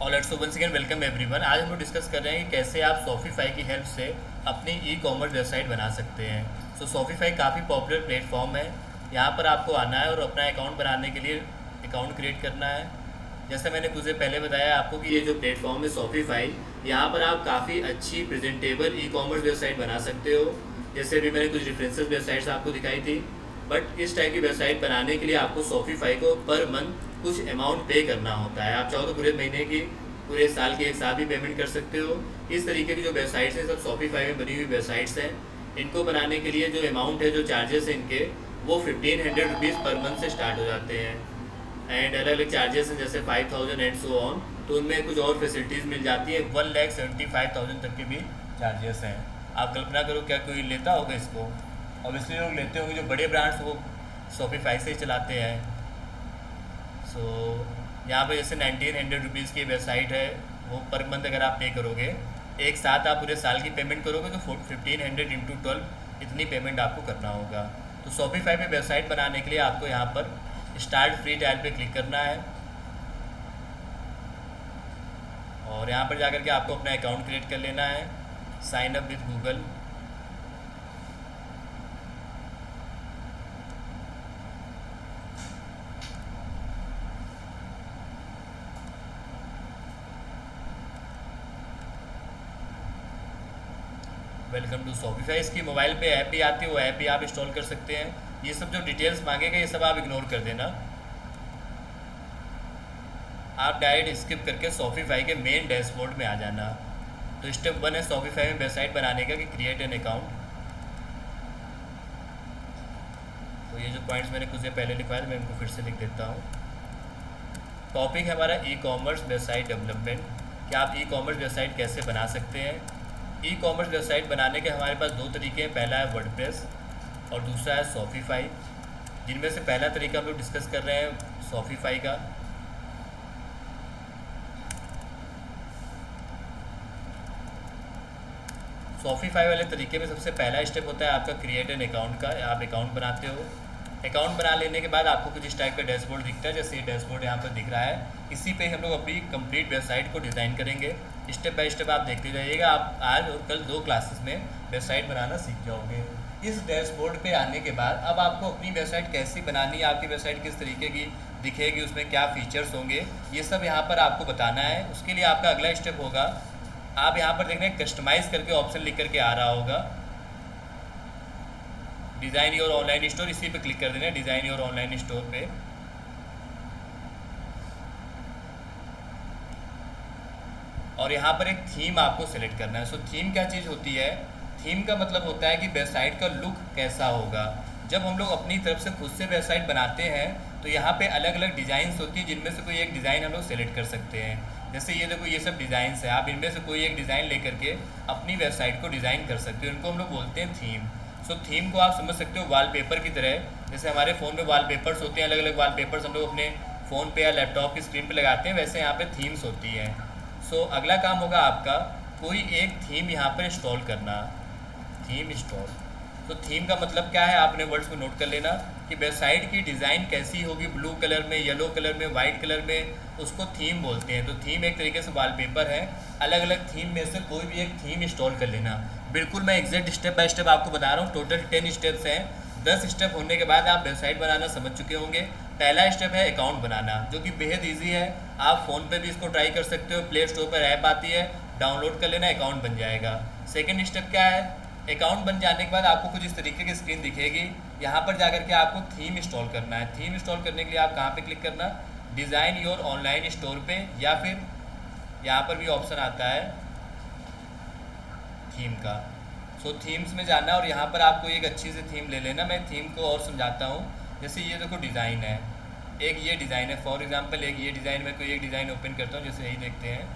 Alright, so once again welcome everyone. आज हम लोग डिस्कस कर रहे हैं कि कैसे आप शॉपिफाई की हेल्प से अपनी ई कॉमर्स वेबसाइट बना सकते हैं। सो शॉपिफाई काफ़ी पॉपुलर प्लेटफॉर्म है। यहाँ पर आपको आना है और अपना अकाउंट बनाने के लिए अकाउंट क्रिएट करना है। जैसे मैंने कुछ देर पहले बताया आपको कि ये जो प्लेटफॉर्म है शॉपिफाई, यहाँ पर आप काफ़ी अच्छी प्रेजेंटेबल ई कॉमर्स वेबसाइट बना सकते हो। जैसे अभी मैंने कुछ रेफरेंसेस वेबसाइट्स आपको दिखाई थी, बट इस टाइप की वेबसाइट बनाने के लिए आपको शॉपिफाई को पर मंथ कुछ अमाउंट पे करना होता है। आप चाहो तो पूरे महीने की, पूरे साल की एक साथ भी पेमेंट कर सकते हो। इस तरीके की जो वेबसाइट्स हैं सब शॉपिफाई में बनी हुई वेबसाइट्स हैं। इनको बनाने के लिए जो अमाउंट है, जो चार्जेस हैं इनके, वो 1500 रुपीज़ पर मंथ से स्टार्ट हो जाते हैं। एंड अलग अलग चार्जेस हैं जैसे 5000 एंड सो ऑन। तो उनमें कुछ और फैसिलिटीज़ मिल जाती है। 1,75,000 तक के भी चार्जेस हैं। आप कल्पना करो क्या कोई लेता होगा इसको। ऑब्वियसली लोग लेते होंगे, जो बड़े ब्रांड्स वो शॉपिफाई से ही चलाते हैं। सो यहाँ पे जैसे 1900 रुपीज़ की वेबसाइट है, वो पर मंथ अगर आप पे करोगे, एक साथ आप पूरे साल की पेमेंट करोगे तो 1500 इंटू 12 इतनी पेमेंट आपको करना होगा। तो शॉपिफाई पे वेबसाइट बनाने के लिए आपको यहाँ पर स्टार्ट फ्री ट्रायल पे क्लिक करना है और यहाँ पर जाकर के आपको अपना अकाउंट क्रिएट कर लेना है। Sign up with Google. Welcome to Shopify. इसकी मोबाइल पे ऐप भी आती है, वो ऐप भी आप इंस्टॉल कर सकते हैं। ये सब जो डिटेल्स मांगेगा ये सब आप इग्नोर कर देना। आप डायरेक्ट स्किप करके शॉपिफाई के मेन डैशबोर्ड में आ जाना। तो स्टेप 1 है शॉपिफाई में वेबसाइट बनाने का कि क्रिएट एन अकाउंट। तो ये जो पॉइंट्स मैंने कुछ देर पहले लिखवाया मैं इनको फिर से लिख देता हूँ। टॉपिक है हमारा ई कॉमर्स वेबसाइट डेवलपमेंट, कि आप ई कॉमर्स वेबसाइट कैसे बना सकते हैं। ई कॉमर्स वेबसाइट बनाने के हमारे पास दो तरीके हैं। पहला है वर्डप्रेस और दूसरा है शॉपिफाई, जिनमें से पहला तरीका हम लोग डिस्कस कर रहे हैं शॉपिफाई का। शॉपिफाई वाले तरीके में सबसे पहला स्टेप होता है आपका क्रिएट एन अकाउंट का। आप अकाउंट बनाते हो। अकाउंट बना लेने के बाद आपको कुछ इस टाइप का डैशबोर्ड दिखता है, जैसे ये डैशबोर्ड यहाँ पर दिख रहा है। इसी पे हम लोग अपनी कंप्लीट वेबसाइट को डिज़ाइन करेंगे। स्टेप बाय स्टेप आप देखते जाइएगा। आप आज और कल 2 क्लासेस में वेबसाइट बनाना सीख जाओगे। इस डैशबोर्ड पे आने के बाद अब आपको अपनी वेबसाइट कैसी बनानी है, आपकी वेबसाइट किस तरीके की दिखेगी, उसमें क्या फीचर्स होंगे, ये सब यहाँ पर आपको बताना है। उसके लिए आपका अगला स्टेप होगा, आप यहाँ पर देख रहे हैं कस्टमाइज़ करके ऑप्शन लिख करके आ रहा होगा, डिज़ाइन योर ऑनलाइन स्टोर। इसी पे क्लिक कर देना है, डिज़ाइन योर ऑनलाइन स्टोर पे। और यहाँ पर एक थीम आपको सेलेक्ट करना है। सो थीम क्या चीज़ होती है? थीम का मतलब होता है कि वेबसाइट का लुक कैसा होगा। जब हम लोग अपनी तरफ से खुद से वेबसाइट बनाते हैं तो यहाँ पे अलग अलग डिज़ाइंस होती हैं, जिनमें से कोई एक डिज़ाइन हम लोग सेलेक्ट कर सकते हैं। जैसे ये देखो, ये सब डिज़ाइंस है। आप इनमें से कोई एक डिज़ाइन लेकर के अपनी वेबसाइट को डिज़ाइन कर सकते हो। इनको हम लोग बोलते हैं थीम। सो थीम को आप समझ सकते हो वॉलपेपर की तरह। जैसे हमारे फ़ोन में वॉलपेपर्स होते हैं, अलग अलग वॉलपेपर्स हम लोग अपने फ़ोन पे या लैपटॉप की स्क्रीन पे लगाते हैं, वैसे यहाँ पे थीम्स होती हैं। सो अगला काम होगा आपका कोई एक थीम यहाँ पर इंस्टॉल करना। Theme install. तो थीम का मतलब क्या है, आपने वर्ड्स को नोट कर लेना कि वेबसाइट की डिज़ाइन कैसी होगी, ब्लू कलर में, येलो कलर में, वाइट कलर में, उसको थीम बोलते हैं। तो थीम एक तरीके से वॉलपेपर है। अलग अलग थीम में से कोई भी एक थीम इंस्टॉल कर लेना। बिल्कुल मैं एग्जैक्ट स्टेप बाय स्टेप आपको बता रहा हूँ। टोटल 10 स्टेप्स हैं। 10 स्टेप होने के बाद आप वेबसाइट बनाना समझ चुके होंगे। पहला स्टेप है अकाउंट बनाना, जो कि बेहद ईजी है। आप फ़ोन पे भी इसको ट्राई कर सकते हो। प्ले स्टोर पर ऐप आती है, डाउनलोड कर लेना, अकाउंट बन जाएगा। सेकेंड स्टेप क्या है? अकाउंट बन जाने के बाद आपको कुछ इस तरीके की स्क्रीन दिखेगी। यहाँ पर जाकर के आपको थीम इंस्टॉल करना है। थीम इंस्टॉल करने के लिए आप कहाँ पे क्लिक करना? डिज़ाइन योर ऑनलाइन स्टोर पे, या फिर यहाँ पर भी ऑप्शन आता है थीम का। सो थीम्स में जाना और यहाँ पर आपको एक अच्छी सी थीम ले लेना। मैं थीम को और समझाता हूँ। जैसे ये देखो डिज़ाइन है, एक ये डिज़ाइन है फॉर एग्जांपल, एक ये डिज़ाइन, में कोई एक डिज़ाइन ओपन करता हूँ, जैसे यही देखते हैं।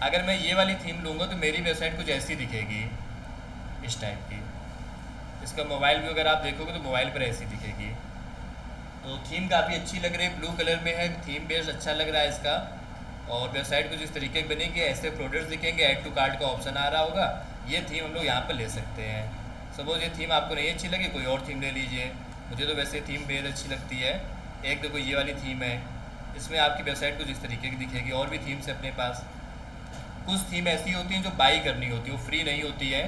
अगर मैं ये वाली थीम लूँगा तो मेरी वेबसाइट कुछ ऐसी दिखेगी, इस टाइप की। इसका मोबाइल व्यू अगर आप देखोगे तो मोबाइल पर ऐसी दिखेगी। तो थीम काफ़ी अच्छी लग रही है, ब्लू कलर में है, थीम बेस्ड अच्छा लग रहा है इसका। और वेबसाइट कुछ इस तरीके की बनेगी, ऐसे प्रोडक्ट्स दिखेंगे, ऐड टू कार्ट का ऑप्शन आ रहा होगा। ये थीम हम लोग यहाँ पर ले सकते हैं। सपोज ये थीम आपको नहीं अच्छी लगी, कोई और थीम ले लीजिए। मुझे तो वैसे थीम बेहद अच्छी लगती है। एक देखो ये वाली थीम है, इसमें आपकी वेबसाइट कुछ इस तरीके की दिखेगी। और भी थीम्स है अपने पास। कुछ थीम ऐसी होती हैं जो बाई करनी होती है, वो फ्री नहीं होती है।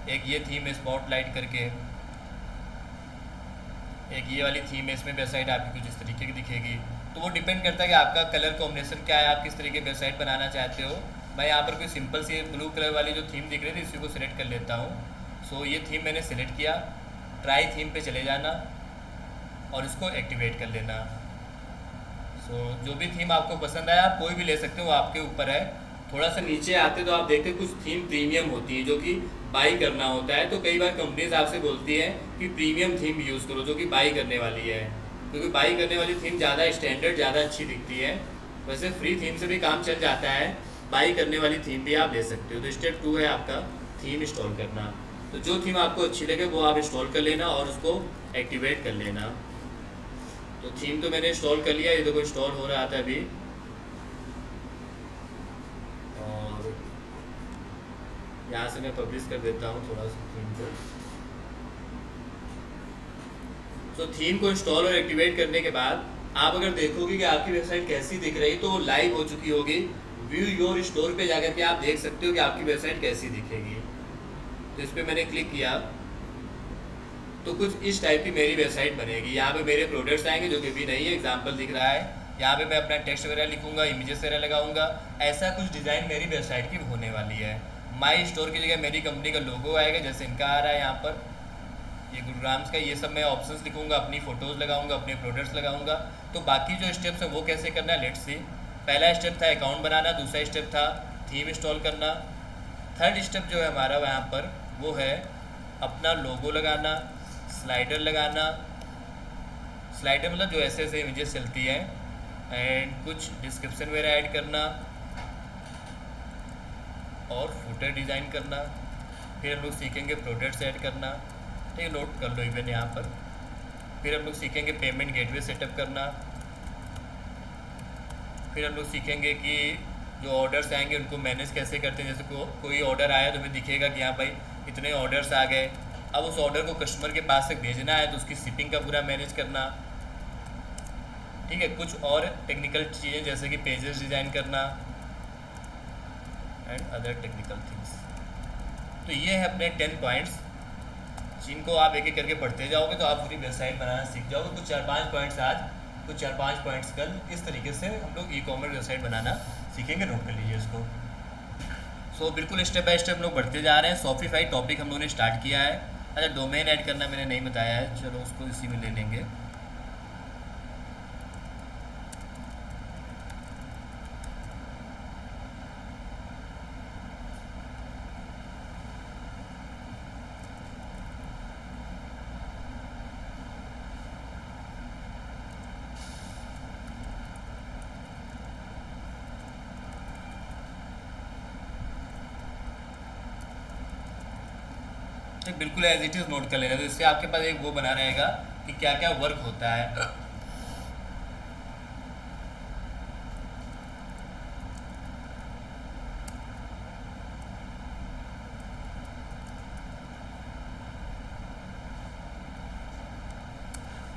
एक ये थीम है स्पॉटलाइट करके, एक ये वाली थीम है, इसमें वेबसाइट आपकी कुछ इस तरीके की दिखेगी। तो वो डिपेंड करता है कि आपका कलर कॉम्बिनेशन क्या है, आप किस तरीके की वेबसाइट बनाना चाहते हो। मैं यहाँ पर कोई सिंपल सी ब्लू कलर वाली जो थीम दिख रही थी इसी को सिलेक्ट कर लेता हूँ। सो ये थीम मैंने सिलेक्ट किया। ट्राई थीम पे चले जाना और इसको एक्टिवेट कर लेना। सो जो भी थीम आपको पसंद आया आप कोई भी ले सकते हो, वो आपके ऊपर है। थोड़ा सा नीचे आते तो आप देखते कुछ थीम प्रीमियम होती है जो कि बाई करना होता है। तो कई बार कंपनीज आपसे बोलती है कि प्रीमियम थीम यूज़ करो जो कि बाई करने वाली है, क्योंकि बाई करने वाली थीम ज़्यादा स्टैंडर्ड, ज़्यादा अच्छी दिखती है। वैसे फ्री थीम से भी काम चल जाता है, बाई करने वाली थीम भी आप ले सकते हो। तो स्टेप 2 है आपका थीम इंस्टॉल करना। तो जो थीम आपको अच्छी लगे वो आप इंस्टॉल कर लेना और उसको एक्टिवेट कर लेना। तो थीम तो मैंने इंस्टॉल कर लिया, ये देखो इंस्टॉल हो रहा था अभी। और यहाँ से मैं पब्लिश कर देता हूँ थोड़ा सा थीम को। तो थीम को इंस्टॉल और एक्टिवेट करने के बाद आप अगर देखोगे कि आपकी वेबसाइट कैसी दिख रही तो वो लाइव हो चुकी होगी। व्यू योर स्टोर पे जाकर के आप देख सकते हो कि आपकी वेबसाइट कैसी दिखेगी। तो इस पर मैंने क्लिक किया तो कुछ इस टाइप की मेरी वेबसाइट बनेगी। यहाँ पे मेरे प्रोडक्ट्स आएंगे जो कि भी नहीं है, एग्जांपल दिख रहा है। यहाँ पे मैं अपना टेक्स्ट वगैरह लिखूंगा, इमेजेस वगैरह लगाऊंगा। ऐसा कुछ डिज़ाइन मेरी वेबसाइट की होने वाली है। माई स्टोर की जगह मेरी कंपनी का लोगो आएगा, जैसे इनका आ रहा है यहाँ पर, ये गुरुग्राम्स का। ये सब मैं ऑप्शंस लिखूंगा, अपनी फ़ोटोज़ लगाऊंगा, अपने प्रोडक्ट्स लगाऊंगा। तो बाकी जो स्टेप्स हैं वो कैसे करना है लेट्स सी। पहला स्टेप था अकाउंट बनाना, दूसरा स्टेप था थीम इंस्टॉल करना, थर्ड स्टेप जो है हमारा यहाँ पर वो है अपना लोगो लगाना, स्लाइडर लगाना। स्लाइडर मतलब जो ऐसे ऐसे इमेजेस चलती हैं, एंड कुछ डिस्क्रिप्शन वगैरह ऐड करना और फुटर डिज़ाइन करना। फिर हम लोग सीखेंगे प्रोडक्ट्स ऐड करना, ठीक है, नोट कर लो इवन यहाँ पर। फिर हम लोग सीखेंगे पेमेंट गेटवे सेटअप करना। फिर हम लोग सीखेंगे कि जो ऑर्डर्स आएंगे उनको मैनेज कैसे करते हैं। जैसे कोई ऑर्डर आया तो हमें दिखेगा कि हाँ भाई इतने ऑर्डर्स आ गए, अब उस ऑर्डर को कस्टमर के पास तक भेजना है तो उसकी शिपिंग का पूरा मैनेज करना, ठीक है। कुछ और टेक्निकल चीज़ें जैसे कि पेजेस डिज़ाइन करना एंड अदर टेक्निकल थिंग्स। तो ये है अपने 10 पॉइंट्स, जिनको आप एक एक करके पढ़ते जाओगे तो आप पूरी वेबसाइट बनाना सीख जाओगे। कुछ 4-5 पॉइंट्स आज, कुछ 4-5 पॉइंट्स कल, इस तरीके से हम लोग ई-कॉमर्स वेबसाइट बनाना सीखेंगे। नोट कर लीजिए इसको। सो बिल्कुल स्टेप बाय स्टेप हम लोग बढ़ते जा रहे हैं। शॉपिफाई टॉपिक हम लोगों ने स्टार्ट किया है। अच्छा, डोमेन ऐड करना मैंने नहीं बताया है, चलो उसको इसी में ले लेंगे। तो बिल्कुल एज इट इज़ नोट कर लेना, तो इससे आपके पास एक वो बना रहेगा कि क्या क्या वर्क होता है।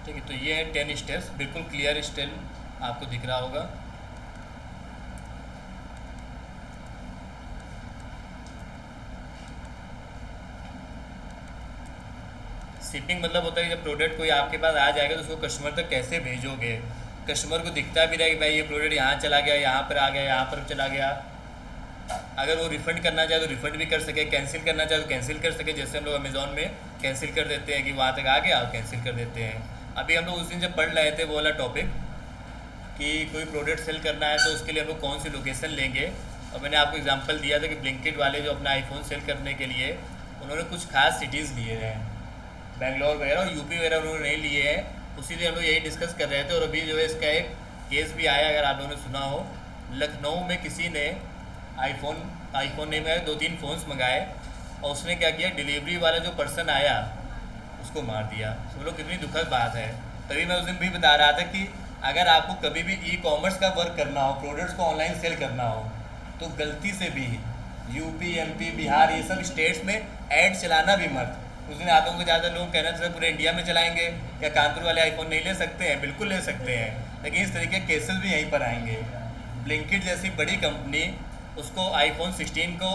ठीक है, तो ये है 10 स्टेप्स, बिल्कुल क्लियर स्टेप आपको दिख रहा होगा। शिपिंग मतलब होता है कि जब प्रोडक्ट कोई आपके पास आ जाएगा तो उसको कस्टमर तक कैसे भेजोगे। कस्टमर को दिखता भी रहे कि भाई ये प्रोडक्ट यहाँ चला गया, यहाँ पर आ गया, यहाँ पर चला गया। अगर वो रिफ़ंड करना चाहे तो रिफ़ंड भी कर सके, कैंसिल करना चाहे तो कैंसिल कर सके। जैसे हम लोग अमेज़ॉन में कैंसिल कर देते हैं कि वहाँ तक आ गया और कैंसिल कर देते हैं। अभी हम लोग उस दिन जब पढ़ रहे थे वो वाला टॉपिक कि कोई प्रोडक्ट सेल करना है तो उसके लिए हम लोग कौन सी लोकेशन लेंगे, और मैंने आपको एग्जांपल दिया था कि ब्लिंकिट वाले जो अपना आईफोन सेल करने के लिए उन्होंने कुछ खास सिटीज़ लिए हैं, बेंगलोर वगैरह और यूपी वगैरह उन्होंने नहीं लिए हैं। उसी लिए हम लोग यही डिस्कस कर रहे थे। और अभी जो है इसका एक केस भी आया, अगर आप लोगों ने सुना हो, लखनऊ में किसी ने आईफोन नहीं मंगाए, 2-3 फ़ोन्स मंगाए और उसने क्या किया, डिलीवरी वाला जो पर्सन आया उसको मार दिया। सब लोग कितनी दुखद बात है। तभी मैं उस दिन भी बता रहा था कि अगर आपको कभी भी ई-कॉमर्स का वर्क करना हो, प्रोडक्ट्स को ऑनलाइन सेल करना हो, तो गलती से भी यूपी, एमपी, बिहार ये सब स्टेट्स में ऐड चलाना भी मत। उस दिन आप लोगों को ज़्यादा लोग कहना चाहिए पूरे इंडिया में चलाएंगे, क्या कानपुर वाले आईफोन नहीं ले सकते हैं? बिल्कुल ले सकते हैं। लेकिन इस तरीके के केसेस भी यहीं पर आएंगे। ब्लिंकिट जैसी बड़ी कंपनी, उसको आईफोन 16 को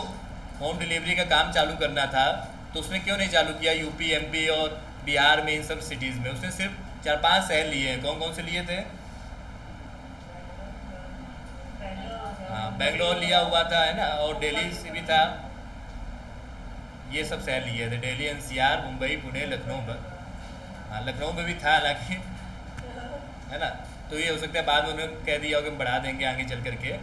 होम डिलीवरी का काम चालू करना था, तो उसने क्यों नहीं चालू किया यूपी, एमपी और बिहार में, इन सब सिटीज़ में? उसने सिर्फ 4-5 शहर लिए हैं। कौन कौन से लिए थे? हाँ, बेंगलोर लिया हुआ था, है ना, और दिल्ली से भी था। ये सब शहर लिए थे, दिल्ली, एनसीआर, मुंबई, पुणे, लखनऊ में। हाँ, लखनऊ में भी था हालांकि, है ना। तो ये हो सकता है बाद में उन्होंने कह दिया हो कि हम बढ़ा देंगे आगे चल करके।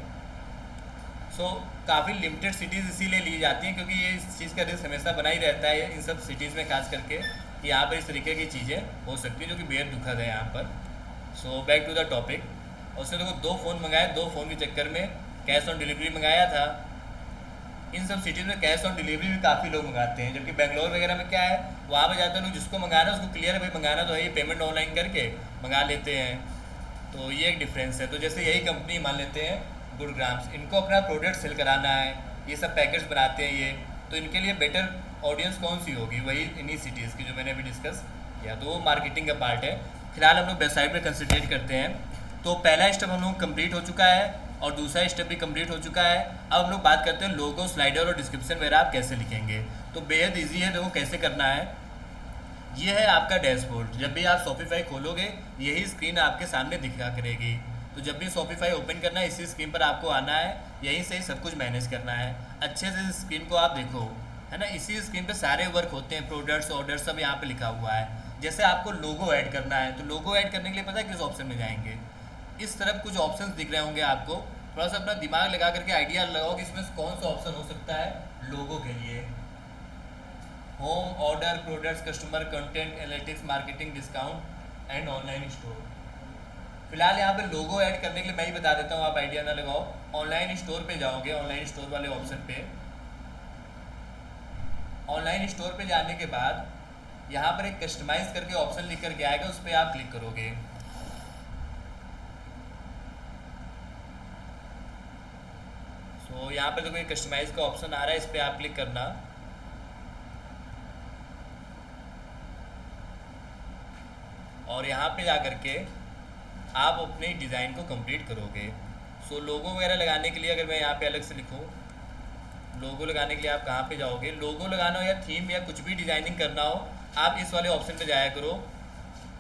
सो काफ़ी लिमिटेड सिटीज़ इसीलिए ली जाती हैं क्योंकि ये इस चीज़ का रिस्क हमेशा बना ही रहता है इन सब सिटीज़ में, खास करके कि यहाँ पर इस तरीके की चीज़ें हो सकती हैं जो कि बेहद दुखद है यहाँ पर। So back to the topic. उसने देखो 2 फ़ोन मंगाए, 2 फ़ोन के चक्कर में कैश ऑन डिलीवरी मंगाया था। इन सब सिटीज़ में कैश ऑन डिलीवरी भी काफ़ी लोग मंगाते हैं, जबकि बेंगलोर वगैरह में क्या है, वहाँ पर ज़्यादातर लोग जिसको मंगाना है उसको क्लियर है भाई मंगाना तो है, ये पेमेंट ऑनलाइन करके मंगा लेते हैं। तो ये एक डिफरेंस है। तो जैसे यही कंपनी मान लेते हैं गुड़ग्राम्स, इनको अपना प्रोडक्ट सेल कराना है, ये सब पैकेज बनाते हैं ये, तो इनके लिए बेटर ऑडियंस कौन सी होगी? वही इन्हीं सिटीज़ की जो मैंने अभी डिस्कस किया। तो वो मार्केटिंग का पार्ट है। फिलहाल हम लोग वेबसाइट पर कंसंट्रेट करते हैं। तो पहला स्टेप हम लोग कंप्लीट हो चुका है और दूसरा स्टेप भी कंप्लीट हो चुका है। अब हम लोग बात करते हैं लोगो, स्लाइडर और डिस्क्रिप्शन वगैरह आप कैसे लिखेंगे। तो बेहद ईजी है, देखो कैसे करना है। ये है आपका डैशबोर्ड। जब भी आप शॉपिफाई खोलोगे यही स्क्रीन आपके सामने दिखा करेगी। तो जब भी शॉपिफाई ओपन करना है इसी स्क्रीन पर आपको आना है, यहीं से ही सब कुछ मैनेज करना है। अच्छे से इस स्क्रीन को आप देखो, है ना। इसी स्क्रीन पे सारे वर्क होते हैं, प्रोडक्ट्स, ऑर्डर्स, सब यहाँ पे लिखा हुआ है। जैसे आपको लोगो ऐड करना है तो लोगो ऐड करने के लिए पता है किस ऑप्शन में जाएंगे? इस तरफ कुछ ऑप्शंस दिख रहे होंगे आपको, थोड़ा सा अपना दिमाग लगा करके आइडिया लगाओ कि इसमें कौन सा ऑप्शन हो सकता है लोगो के लिए। Home, order, products, customer, content, analytics, marketing, discount and online store. फिलहाल यहाँ पे लोगो ऐड करने के लिए मैं ही बता देता हूँ, आप आइडिया ना लगाओ। ऑनलाइन स्टोर पे जाओगे, ऑनलाइन स्टोर वाले ऑप्शन पे। ऑनलाइन स्टोर पे जाने के बाद यहाँ पर एक कस्टमाइज करके ऑप्शन लिख करके आएगा, उस पर आप क्लिक करोगे। तो यहाँ पे देखो एक कस्टमाइज का ऑप्शन आ रहा है, इस पर आप क्लिक करना। और यहाँ पे जा करके आप अपने डिज़ाइन को कंप्लीट करोगे। सो लोगो वगैरह लगाने के लिए अगर मैं यहाँ पे अलग से लिखूँ, लोगो लगाने के लिए आप कहाँ पे जाओगे? लोगो लगाना हो या थीम या कुछ भी डिज़ाइनिंग करना हो, आप इस वाले ऑप्शन पे जाया करो।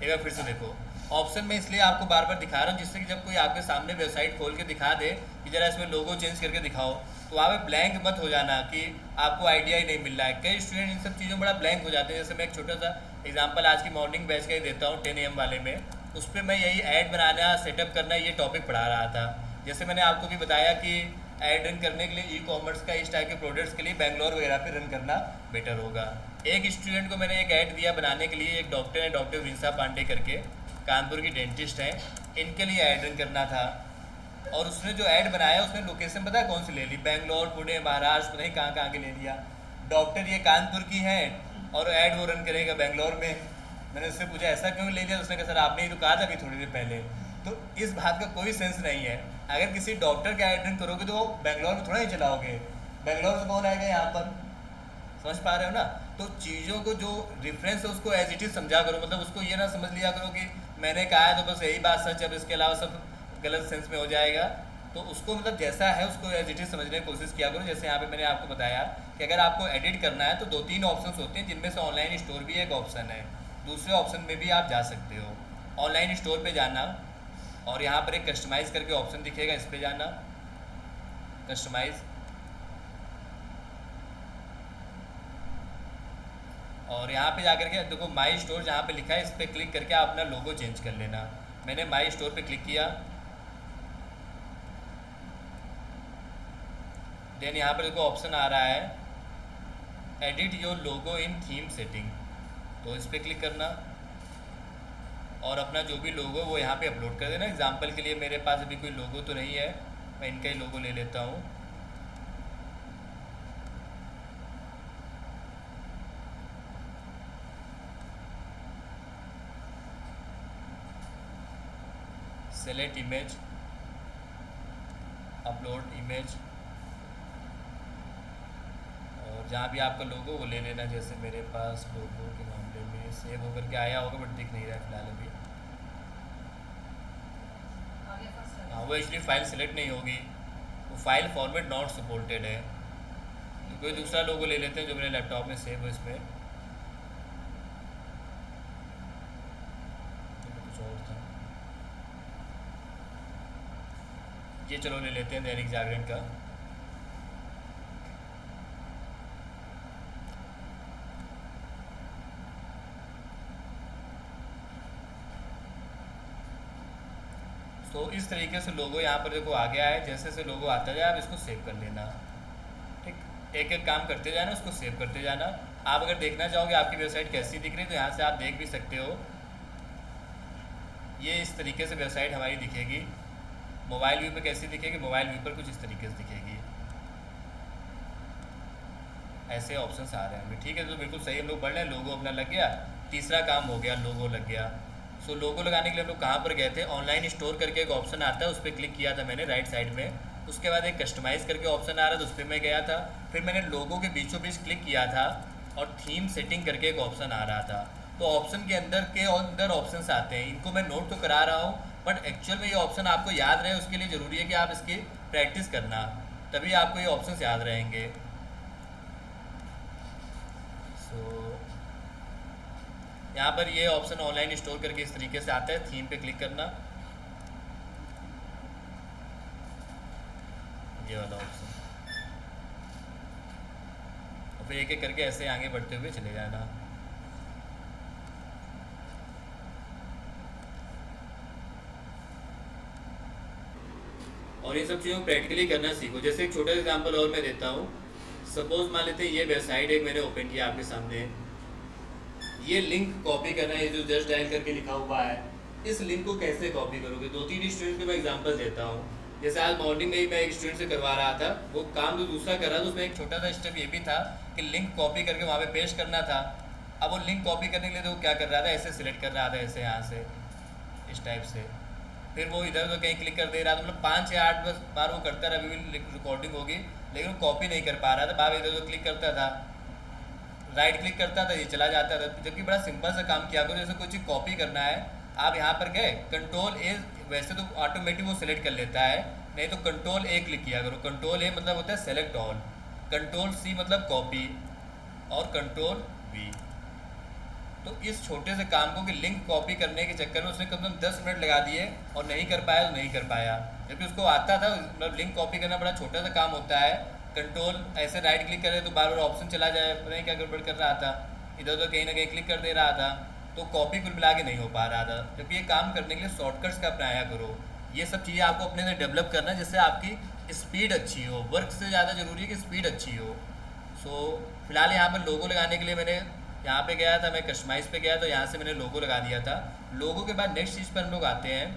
एक बार फिर से देखो, ऑप्शन में इसलिए आपको बार बार दिखा रहा हूँ जिससे कि जब कोई आपके सामने वेबसाइट खोल के दिखा दे कि ज़रा इसमें लोगो चेंज करके दिखाओ, तो वहाँ पे ब्लैंक मत हो जाना कि आपको आइडिया ही नहीं मिल रहा है। कई स्टूडेंट इन सब चीज़ों में बड़ा ब्लैंक हो जाते हैं। जैसे मैं एक छोटा सा एग्जांपल आज की मॉर्निंग बैच का ही देता हूँ, 10 AM वाले में। उस पर मैं यही ऐड बनाना, सेटअप करना, ये टॉपिक पढ़ा रहा था। जैसे मैंने आपको भी बताया कि ऐड रन करने के लिए ई कॉमर्स का इस टाइप के प्रोडक्ट्स के लिए बेंगलोर वगैरह पे रन करना बेटर होगा। एक स्टूडेंट को मैंने एक ऐड दिया बनाने के लिए, एक डॉक्टर है, डॉक्टर विंसा पांडे करके, कानपुर की डेंटिस्ट है, इनके लिए ऐड रन करना था। और उसने जो ऐड बनाया उसने लोकेशन पता है कौन सी ले ली? बेंगलोर, पुणे, महाराष्ट्र, पता नहीं कहाँ कहाँ के ले लिया। डॉक्टर ये कानपुर की है और ऐड वो रन करेगा बेंगलोर में। मैंने उससे पूछा ऐसा क्यों ले लिया? उसने कहा सर आपने ही तो कहा था अभी थोड़ी देर पहले। तो इस बात का कोई सेंस नहीं है। अगर किसी डॉक्टर का ऐड रन करोगे तो वो बेंगलोर में थोड़ा ही चलाओगे, बेंगलोर से कौन आएगा यहाँ पर? समझ पा रहे हो ना। तो चीज़ों को जो रेफरेंस है उसको एज इट इज़ समझा करो, मतलब उसको ये ना समझ लिया करो कि मैंने कहा है तो बस यही बात सच है, अब इसके अलावा सब गलत सेंस में हो जाएगा। तो उसको मतलब जैसा है उसको एज इट इज़ समझने की कोशिश किया करो। जैसे यहाँ पे मैंने आपको बताया कि अगर आपको एडिट करना है तो 2-3 ऑप्शंस होते हैं, जिनमें से ऑनलाइन स्टोर भी एक ऑप्शन है। दूसरे ऑप्शन में भी आप जा सकते हो। ऑनलाइन स्टोर पे जाना और यहाँ पर एक कस्टमाइज़ करके ऑप्शन दिखेगा, इस पर जाना, कस्टमाइज़। और यहाँ पे जाकर के देखो माई स्टोर जहाँ पे लिखा है इस पर क्लिक करके आप अपना लोगो चेंज कर लेना। मैंने माई स्टोर पे क्लिक किया। देन यहाँ पर देखो ऑप्शन आ रहा है edit your logo in theme setting, तो इस पर क्लिक करना और अपना जो भी लोगो वो यहाँ पे अपलोड कर देना। एग्जांपल के लिए मेरे पास अभी कोई लोगो तो नहीं है, मैं इनका ही लोगो ले लेता हूँ। सेलेक्ट इमेज, अपलोड इमेज, और जहाँ भी आपका लोगो वो ले लेना। जैसे मेरे पास लोगो के मामले में सेव होकर के आया होगा बट दिख नहीं रहा है फिलहाल अभी। हाँ, वो एक्चुअली फाइल सेलेक्ट नहीं होगी, वो फाइल फॉर्मेट नॉट सपोर्टेड है। तो कोई दूसरा लोगो ले लेते हैं जो मेरे लैपटॉप में सेव हो इसमें। कुछ और था, ये चलो ले लेते हैं दैनिक जागरण का। तो इस तरीके से लोगो यहाँ पर देखो आ गया है। जैसे जैसे लोगो आता जाए आप इसको सेव कर लेना। ठीक, एक एक काम करते जाना, उसको सेव करते जाना। आप अगर देखना चाहोगे आपकी वेबसाइट कैसी दिख रही है तो यहाँ से आप देख भी सकते हो। ये इस तरीके से वेबसाइट हमारी दिखेगी। मोबाइल व्यू पे कैसी दिखेगी, मोबाइल व्यू पर कुछ इस तरीके से दिखेगी। ऐसे ऑप्शंस आ रहे हैं। ठीक है, तो बिल्कुल सही हम लोग बढ़ रहे हैं। लोगो अपना लग गया, तीसरा काम हो गया, लोगो लग गया। सो लोगो लगाने के लिए हम लोग कहाँ पर गए थे, ऑनलाइन स्टोर करके एक ऑप्शन आता है, उस पर क्लिक किया था मैंने राइट साइड में। उसके बाद एक कस्टमाइज़ करके ऑप्शन आ रहा था, उस पर मैं गया था। फिर मैंने लोगो के बीचों बीच क्लिक किया था और थीम सेटिंग करके एक ऑप्शन आ रहा था। तो ऑप्शन के अंदर ऑप्शंस आते हैं, इनको मैं नोट तो करा रहा हूँ बट एक्चुअल में ये ऑप्शन आपको याद रहे उसके लिए ज़रूरी है कि आप इसकी प्रैक्टिस करना, तभी आपको ये ऑप्शंस याद रहेंगे। सो यहाँ पर ये ऑप्शन ऑनलाइन स्टोर करके इस तरीके से आता है। थीम पे क्लिक करना, ये वाला ऑप्शन, और फिर एक एक करके ऐसे आगे बढ़ते हुए चले जाना। और ये सब चीज़ों को प्रैक्टिकली करना सीखो। जैसे एक छोटा सा एग्जाम्पल और मैं देता हूँ। सपोज मान लेते हैं ये वेबसाइट एक मैंने ओपन किया आपके सामने। ये लिंक कॉपी करना है, ये जो जस्ट डायल करके लिखा हुआ है, इस लिंक को कैसे कॉपी करोगे। दो तीन स्टूडेंट के मैं एग्जांपल देता हूँ। जैसे आज मॉर्निंग में ही मैं एक स्टूडेंट से करवा रहा था, वो काम जो दूसरा कर रहा था उसमें एक छोटा सा स्टेप ये भी था कि लिंक कॉपी करके वहाँ पे पेस्ट करना था। अब वो लिंक कॉपी करने के लिए तो वो क्या कर रहा था, ऐसे सिलेक्ट कर रहा था, ऐसे यहाँ से इस टाइप से। फिर वो इधर उधर कहीं क्लिक कर दे रहा था, मतलब 5 या 8 बस बार वो करता रहा, अभी भी रिकॉर्डिंग होगी लेकिन वो कॉपी नहीं कर पा रहा था। बार इधर उधर क्लिक करता था, राइट क्लिक करता था, ये चला जाता था। जबकि बड़ा सिंपल सा काम किया करो। जैसे कोई चीज़ कॉपी करना है, आप यहाँ पर गए कंट्रोल ए, वैसे तो ऑटोमेटिक वो सेलेक्ट कर लेता है, नहीं तो कंट्रोल ए क्लिक किया करो। कंट्रोल ए मतलब होता है सेलेक्ट ऑल, कंट्रोल सी मतलब कॉपी, और कंट्रोल वी। तो इस छोटे से काम को कि लिंक कॉपी करने के चक्कर में उसने कम से कम 10 मिनट लगा दिए और नहीं कर पाया तो नहीं कर पाया। जबकि उसको आता था, मतलब लिंक कॉपी करना बड़ा छोटा सा काम होता है। कंट्रोल ऐसे राइट क्लिक करे तो बार बार ऑप्शन चला जाए, पता नहीं क्या गड़बड़ कर रहा था, इधर उधर कहीं ना कहीं क्लिक कर दे रहा था, तो कॉपी कुल मिला के नहीं हो पा रहा था। जबकि ये काम करने के लिए शॉर्टकट्स का अपनाया करो। ये सब चीज़ें आपको अपने अंदर डेवलप करना है जिससे आपकी स्पीड अच्छी हो। वर्क से ज़्यादा ज़रूरी है कि स्पीड अच्छी हो। सो फिलहाल यहाँ पर लोगो लगाने के लिए मैंने यहाँ पे गया था, मैं कस्टमाइज़ पे गया तो यहाँ से मैंने लोगो लगा दिया था। लोगो के बाद नेक्स्ट चीज़ पर हम लोग आते हैं।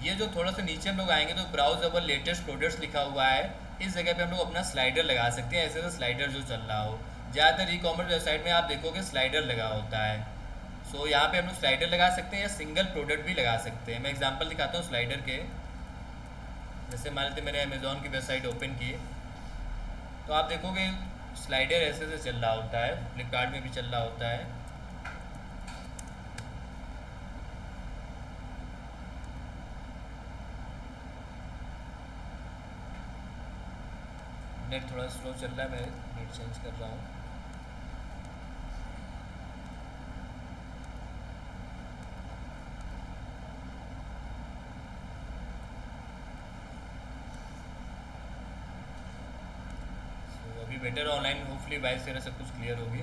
ये जो थोड़ा सा नीचे हम लोग आएंगे तो ब्राउज अवर लेटेस्ट प्रोडक्ट्स लिखा हुआ है, इस जगह पे हम लोग अपना स्लाइडर लगा सकते हैं। ऐसे तो स्लाइडर जो चल रहा हो, ज़्यादातर ई कॉमर्स वेबसाइट में आप देखोगे स्लाइडर लगा होता है। सो यहाँ पे हम लोग स्लाइडर लगा सकते हैं या सिंगल प्रोडक्ट भी लगा सकते हैं। मैं एग्जांपल दिखाता हूँ स्लाइडर के। जैसे मान लेते मैंने अमेज़ॉन की वेबसाइट ओपन की, तो आप देखोगे स्लाइडर ऐसे से चल रहा होता है, फ्लिपकार्ट में भी चल रहा होता है। नेट थोड़ा स्लो चल रहा है, मैं नेट चेंज कर रहा हूँ। तो अभी बेटर ऑनलाइन होपफुली वाइस से सब कुछ क्लियर होगी।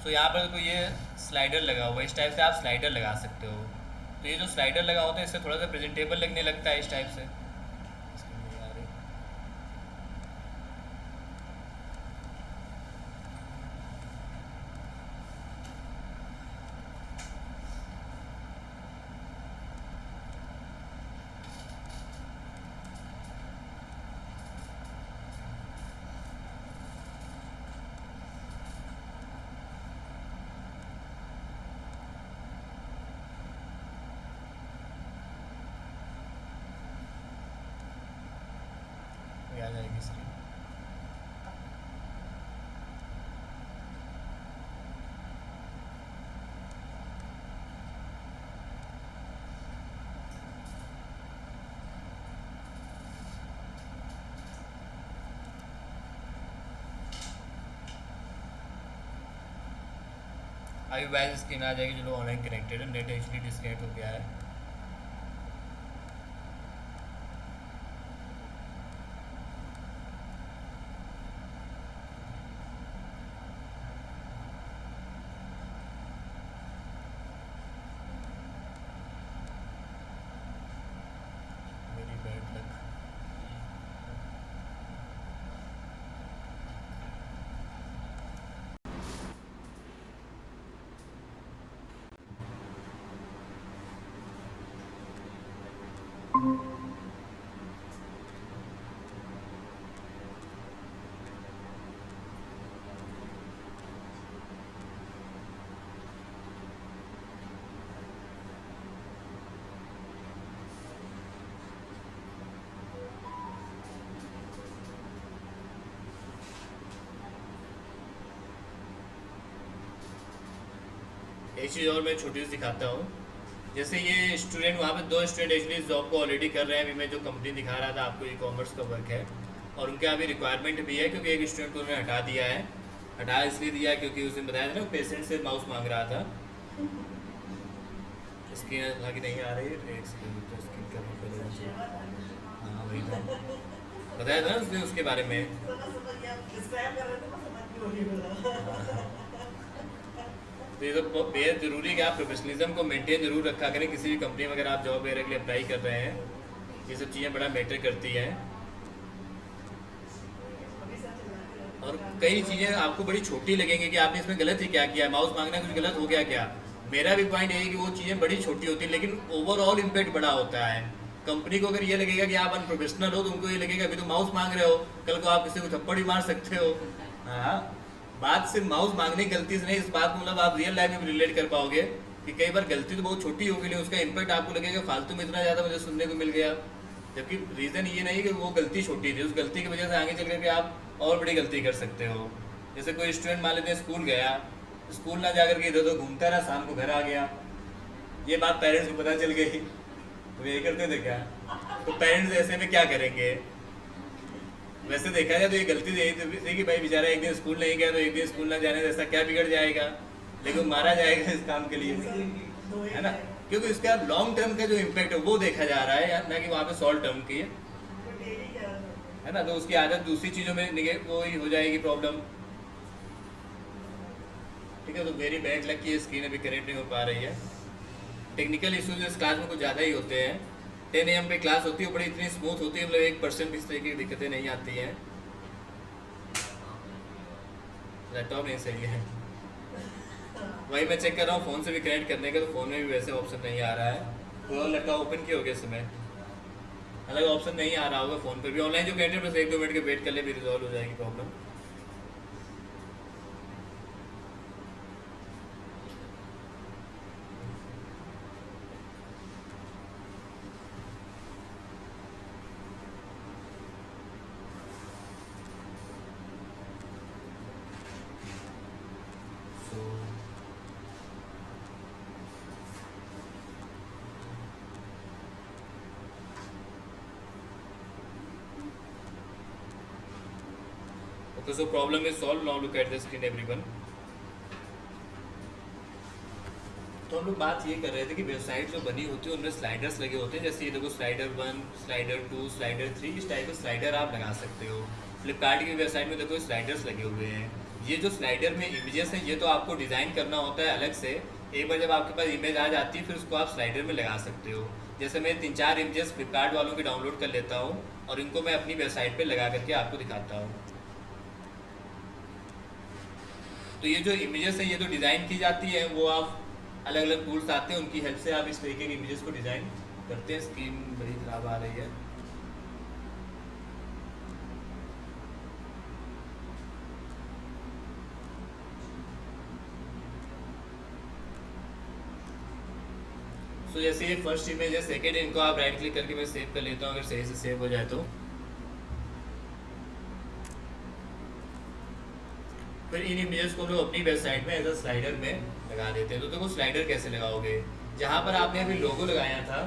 सो यहाँ पर तो ये स्लाइडर लगा हुआ है, इस टाइप से आप स्लाइडर लगा सकते हो। तो ये जो स्लाइडर लगा होता है इससे थोड़ा सा प्रेजेंटेबल लगने लगता है इस टाइप से। इसके लिए आ रही आ जाएगी स्क्रीन। अभी वैसे स्क्रीन आ जाएगी जो लोग ऑनलाइन कनेक्टेड है। नेट एक्चुअली डिस्कनेक्ट हो गया है। मेरी बैड लक। एक चीज़ और मैं छोटी सी दिखाता हूँ। जैसे ये स्टूडेंट, वहाँ पे दो स्टूडेंट एक्चुअली इस जॉब को ऑलरेडी कर रहे हैं। अभी मैं जो कंपनी दिखा रहा था आपको, ई कॉमर्स का वर्क है और उनके अभी रिक्वायरमेंट भी है, क्योंकि एक स्टूडेंट को उन्होंने हटा दिया है। हटा इसलिए दिया है क्योंकि उसने बताया था ना पेशेंट से माउस मांग रहा था। स्क्रीन हालांकि नहीं आ रही है, एक सेकंड तो स्क्रीन करना पड़ेगा। हाँ वही था, बताया था ना उसने उसके बारे में। तो ये तो बेहद ज़रूरी है कि आप प्रोफेशनलिज्म को मेंटेन जरूर रखा करें। किसी भी कंपनी में अगर आप जॉब वगैरह के लिए अप्लाई कर रहे हैं, ये सब चीज़ें बड़ा मैटर करती हैं। और कई चीज़ें आपको बड़ी छोटी लगेंगी कि आपने इसमें गलत ही क्या किया, माउस मांगना कुछ गलत हो गया क्या। मेरा भी पॉइंट है कि वो चीज़ें बड़ी छोटी होती हैं लेकिन ओवरऑल इम्पैक्ट बड़ा होता है। कंपनी को अगर ये लगेगा कि आप अनप्रोफेशनल हो तो उनको ये लगेगा अभी तो माउस मांग रहे हो, कल को आप किसी को थप्पड़ भी मार सकते हो। हाँ, बात सिर्फ माउस मांगने की गलती से नहीं, इस बात को मतलब आप रियल लाइफ में भी रिलेट कर पाओगे कि कई बार गलती तो बहुत छोटी होगी लेकिन उसका इम्पैक्ट आपको लगेगा फालतू में इतना ज़्यादा मुझे सुनने को मिल गया, जबकि रीज़न ये नहीं कि वो गलती छोटी थी, उस गलती की वजह से आगे चल करके आप और बड़ी गलती कर सकते हो। जैसे कोई स्टूडेंट मान लेते हैं स्कूल गया, स्कूल ना जाकर के इधर उधर घूमता रहा, शाम को घर आ गया, ये बात पेरेंट्स को पता चल गई तो यही करते थे क्या? तो पेरेंट्स ऐसे में क्या करेंगे? वैसे देखा जाए तो ये गलती यही थी कि भाई बेचारा एक दिन स्कूल नहीं गया तो एक दिन स्कूल ना जाने से ऐसा क्या बिगड़ जाएगा, लेकिन मारा जाएगा इस काम के लिए, है ना? क्योंकि इसका लॉन्ग टर्म का जो इम्पैक्ट है वो देखा जा रहा है, ना कि वहाँ पे शॉर्ट टर्म की है ना। तो उसकी आदत दूसरी चीज़ों में वो ही हो जाएगी प्रॉब्लम। ठीक है, तो वेरी बैड लक की स्क्रीन अभी कनेक्ट नहीं हो पा रही है। टेक्निकल इश्यूज इस क्लास में कुछ ज़्यादा ही होते हैं। 10 AM पे क्लास होती है, बड़ी इतनी स्मूथ होती है, मतलब 1% भी इस तरह की दिक्कतें नहीं आती हैं। लैपटॉप नहीं सही है, वही मैं चेक कर रहा हूँ फ़ोन से भी कनेक्ट करने का, तो फ़ोन में भी वैसे ऑप्शन नहीं आ रहा है। तो लैपटॉप ओपन किया हो गया इस समय, अलग ऑप्शन नहीं आ रहा होगा फ़ोन पर भी। ऑनलाइन जो कनेक्टेड बस 1-2 मिनट के वेट कर ले भी रिजॉल्व हो जाएगी problem. Okay, so problem is solved. Now look at the screen everyone. तो हम लोग बात ये कर रहे थे कि वेबसाइट जो बनी होती है उनमें स्लाइडर्स लगे होते हैं। जैसे ये देखो स्लाइडर 1, स्लाइडर 2, स्लाइडर 3, इस टाइप के स्लाइडर आप लगा सकते हो। फ्लिपकार्ट की वेबसाइट में देखो स्लाइडर्स लगे हुए हैं। ये जो स्लाइडर में इमेजेस हैं ये तो आपको डिज़ाइन करना होता है अलग से। एक बार जब आपके पास इमेज आ जाती है फिर उसको आप स्लाइडर में लगा सकते हो। जैसे मैं 3-4 इमेजेस फ्लिपकार्ट वालों के डाउनलोड कर लेता हूँ और इनको मैं अपनी वेबसाइट पर लगा करके आपको दिखाता हूँ। तो ये जो इमेजेस है ये तो डिज़ाइन की जाती है, वो आप अलग अलग टूल्स आते हैं उनकी हेल्प से आप इस तरीके के इमेजेस को डिज़ाइन करते हैं। स्क्रीन बड़ी खराब आ रही है। तो जैसे ये फर्स्ट इमेज है, सेकेंड इनको आप राइट क्लिक करके मैं सेव कर लेता हूँ अगर सही से सेव हो जाए तो। फिर इन इमेजेस को लोग अपनी वेबसाइट में एज अ स्लाइडर में लगा देते हैं। तो देखो स्लाइडर कैसे लगाओगे, जहाँ पर आपने अभी लोगो लगाया था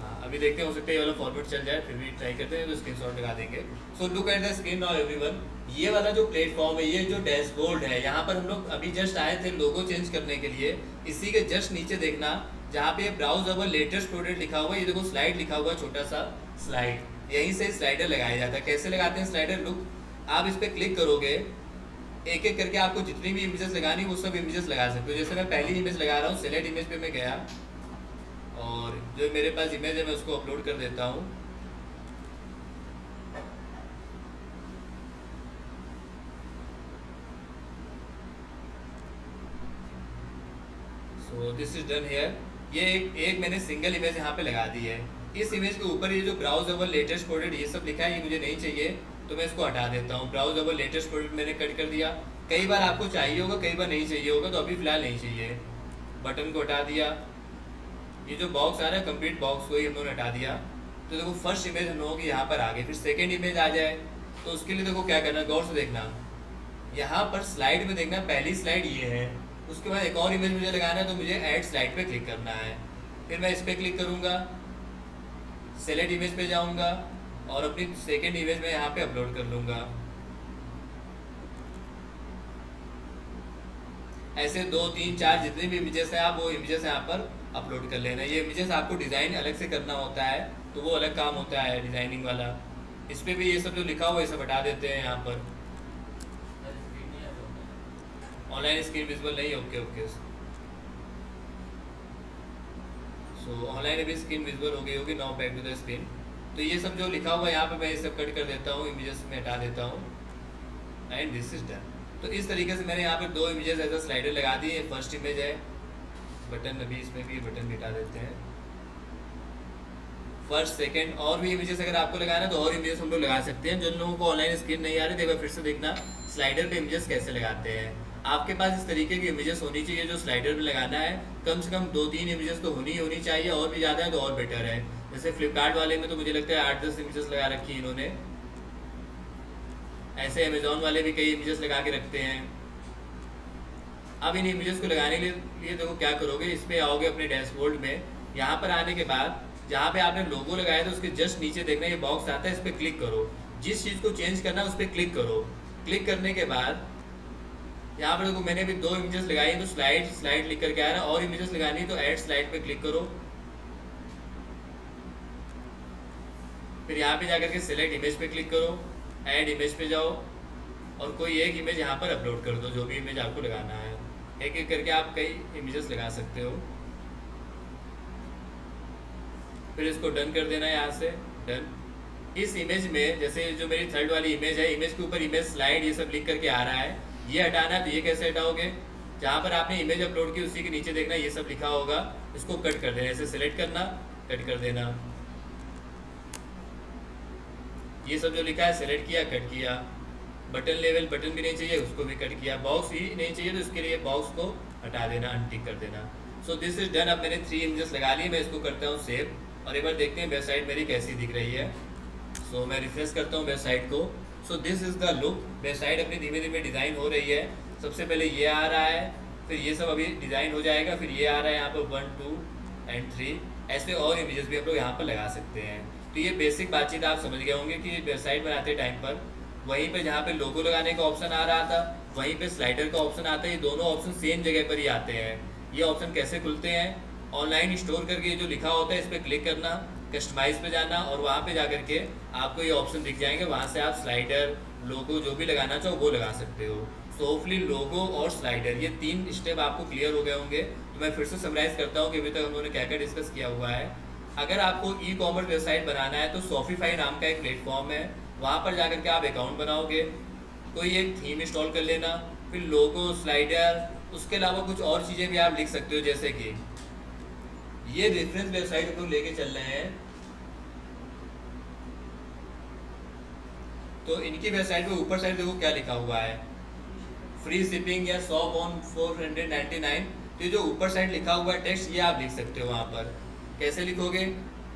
हाँ, अभी देखते हैं, हो सकता है ये वाला फॉर्मेट चल जाए, फिर भी ट्राई करते हैं तो स्क्रीनशॉट लगा देंगे। So look at the screen now everyone. ये वाला जो प्लेटफॉर्म है, ये जो डैशबोर्ड है, यहाँ पर हम लोग अभी जस्ट आए थे लोगो चेंज करने के लिए। इसी के जस्ट नीचे देखना जहाँ पे ब्राउज अवर लेटेस्ट प्रोडक्ट लिखा हुआ है, ये देखो स्लाइड लिखा हुआ है, छोटा सा स्लाइड, यहीं से स्लाइडर लगाया जाता है। कैसे लगाते हैं स्लाइडर? लुक, आप इस पर क्लिक करोगे, एक एक करके आपको जितनी भी इमेजेस लगानी वो सब इमेजेस लगा सकते हो। जैसे मैं पहली इमेज लगा रहा हूँ, सेलेक्ट इमेज पे मैं गया और जो मेरे पास इमेज है मैं उसको अपलोड कर देता हूँ। So this is done here. ये एक मैंने सिंगल इमेज यहाँ पे लगा दी है। इस इमेज के ऊपर ये जो ब्राउज अवर लेटेस्ट प्रोडक्ट ये सब लिखा है, ये मुझे नहीं चाहिए, तो मैं इसको हटा देता हूँ। ब्राउज अवर लेटेस्ट प्रोडक्ट मैंने कट कर दिया। कई बार आपको चाहिए होगा, कई बार नहीं चाहिए होगा, तो अभी फिलहाल नहीं चाहिए। बटन को हटा दिया। ये जो बॉक्स आ रहा है कंप्लीट बॉक्स को ही हम लोगों ने हटा दिया। तो देखो फर्स्ट इमेज हम लोगों की यहाँ पर आ गई। फिर सेकेंड इमेज आ जाए तो उसके लिए देखो क्या करना, गौर से देखना। यहाँ पर स्लाइड में देखना, पहली स्लाइड ये है, उसके बाद एक और इमेज मुझे लगाना है, तो मुझे ऐड स्लाइड पे क्लिक करना है। फिर मैं इस पर क्लिक करूँगा, सेलेक्ट इमेज पे जाऊँगा और अपनी सेकेंड इमेज में यहाँ पे अपलोड कर लूँगा। ऐसे 2 3 4 जितने भी इमेजेस हैं आप वो इमेजेस यहाँ पर अपलोड कर लेना। ये इमेजेस आपको डिज़ाइन अलग से करना होता है, तो वो अलग काम होता है डिज़ाइनिंग वाला। इस पर भी ये सब जो लिखा हुआ है ये सब हटा देते हैं यहाँ पर। ऑनलाइन स्क्रीन विजिबल नहीं, ओके ओके। सो ऑनलाइन अभी स्क्रीन विजिबल हो गई होगी। Now back to the screen. तो ये सब जो लिखा हुआ है यहाँ पे मैं ये सब कट कर देता हूँ, इमेजेस में हटा देता हूँ एंड दिस इज डन। तो इस तरीके से मैंने यहाँ पे 2 इमेजेस ऐसा स्लाइडर लगा दिए। फर्स्ट इमेज है, बटन अभी इसमें भी बटन हटा देते हैं। फर्स्ट सेकंड और भी इमेजेस अगर आपको लगाना है तो और इमेजेस हम लोग लगा सकते हैं। जिन लोगों को ऑनलाइन स्क्रीन नहीं आ रही, देखो फिर से देखना स्लाइडर पे इमेजेस कैसे लगाते हैं। आपके पास इस तरीके की इमेजेस होनी चाहिए जो स्लाइडर पे लगाना है। कम से कम 2-3 इमेजेस तो होनी चाहिए, और भी ज़्यादा है तो और बेटर है। जैसे फ्लिपकार्ट वाले में तो मुझे लगता है 8-10 इमेजेस लगा रखी है इन्होंने। ऐसे अमेजोन वाले भी कई इमेजेस लगा के रखते हैं। अब इन इमेजेस को लगाने के लिए देखो क्या करोगे, इस पर आओगे अपने डैशबोर्ड में। यहाँ पर आने के बाद जहाँ पे आपने लोगो लगाया था उसके जस्ट नीचे देखना ये बॉक्स आता है, इस पर क्लिक करो। जिस चीज़ को चेंज करना है उस पर क्लिक करो। क्लिक करने के बाद यहाँ पर देखो मैंने अभी 2 इमेजेस लगाई है, तो स्लाइड लिख करके आ रहा है। और इमेजेस लगानी है तो ऐड स्लाइड पे क्लिक करो। फिर यहाँ पे जाकर के सिलेक्ट इमेज पे क्लिक करो, ऐड इमेज पे जाओ और कोई एक इमेज यहाँ पर अपलोड कर दो, जो भी इमेज आपको लगाना है। एक एक करके आप कई इमेजेस लगा सकते हो। फिर इसको डन कर देना है यहाँ से, डन। इस इमेज में जैसे जो मेरी थर्ड वाली इमेज है, इमेज के ऊपर इमेज स्लाइड ये सब लिख करके आ रहा है, ये हटाना है। तो ये कैसे हटाओगे, जहाँ पर आपने इमेज अपलोड की उसी के नीचे देखना ये सब लिखा होगा, इसको कट कर देना। ऐसे सिलेक्ट करना, कट कर देना। ये सब जो लिखा है सेलेक्ट किया, कट किया। बटन लेवल बटन भी नहीं चाहिए, उसको भी कट किया। बॉक्स ही नहीं चाहिए तो इसके लिए बॉक्स को हटा देना, अनटिक कर देना। So this is done. अब मैंने 3 इमेजेस लगा ली, मैं इसको करता हूँ सेव और एक बार देखते हैं वेबसाइट मेरी कैसी दिख रही है। सो मैं रिफ्रेश करता हूँ वेबसाइट को। So this is the look. Website अपनी धीमे धीमे डिज़ाइन हो रही है। सबसे पहले ये आ रहा है, फिर ये सब अभी डिज़ाइन हो जाएगा, फिर ये आ रहा है यहाँ पर 1 2 एंड 3। ऐसे और इमेजेस भी आप लोग यहाँ पर लगा सकते हैं। तो ये बेसिक बातचीत आप समझ गए होंगे कि वेबसाइट बनाते टाइम पर वहीं पे जहाँ पे लोगो लगाने का ऑप्शन आ रहा था, वहीं पे स्लाइडर का ऑप्शन आता है। ये दोनों ऑप्शन सेम जगह पर ही आते हैं। ये ऑप्शन कैसे खुलते हैं, ऑनलाइन स्टोर करके ये जो लिखा होता है इस पर क्लिक करना, कस्टमाइज पे जाना और वहाँ पे जा करके आपको ये ऑप्शन दिख जाएंगे। वहाँ से आप स्लाइडर लोगो जो भी लगाना चाहो वो लगा सकते हो। सो होपफुली लोगो और स्लाइडर ये 3 स्टेप आपको क्लियर हो गए होंगे। तो मैं फिर से समराइज़ करता हूँ कि अभी तक हम लोगों ने क्या क्या डिस्कस किया हुआ है। अगर आपको ई-कॉमर्स वेबसाइट बनाना है तो शॉपिफाई नाम का एक प्लेटफॉर्म है, वहाँ पर जाकर के आप अकाउंट बनाओगे, कोई एक थीम इंस्टॉल कर लेना, फिर लोगो, स्लाइडर, उसके अलावा कुछ और चीज़ें भी आप लिख सकते हो। जैसे कि ये रेफरेंस वेबसाइट को लेके चल रहे हैं, तो इनकी वेबसाइट पे ऊपर साइड देखो क्या लिखा हुआ है, फ्री शिपिंग या शॉप ऑन 499। तो ये जो ऊपर साइड लिखा हुआ है टेक्स्ट, ये आप लिख सकते हो। वहाँ पर कैसे लिखोगे,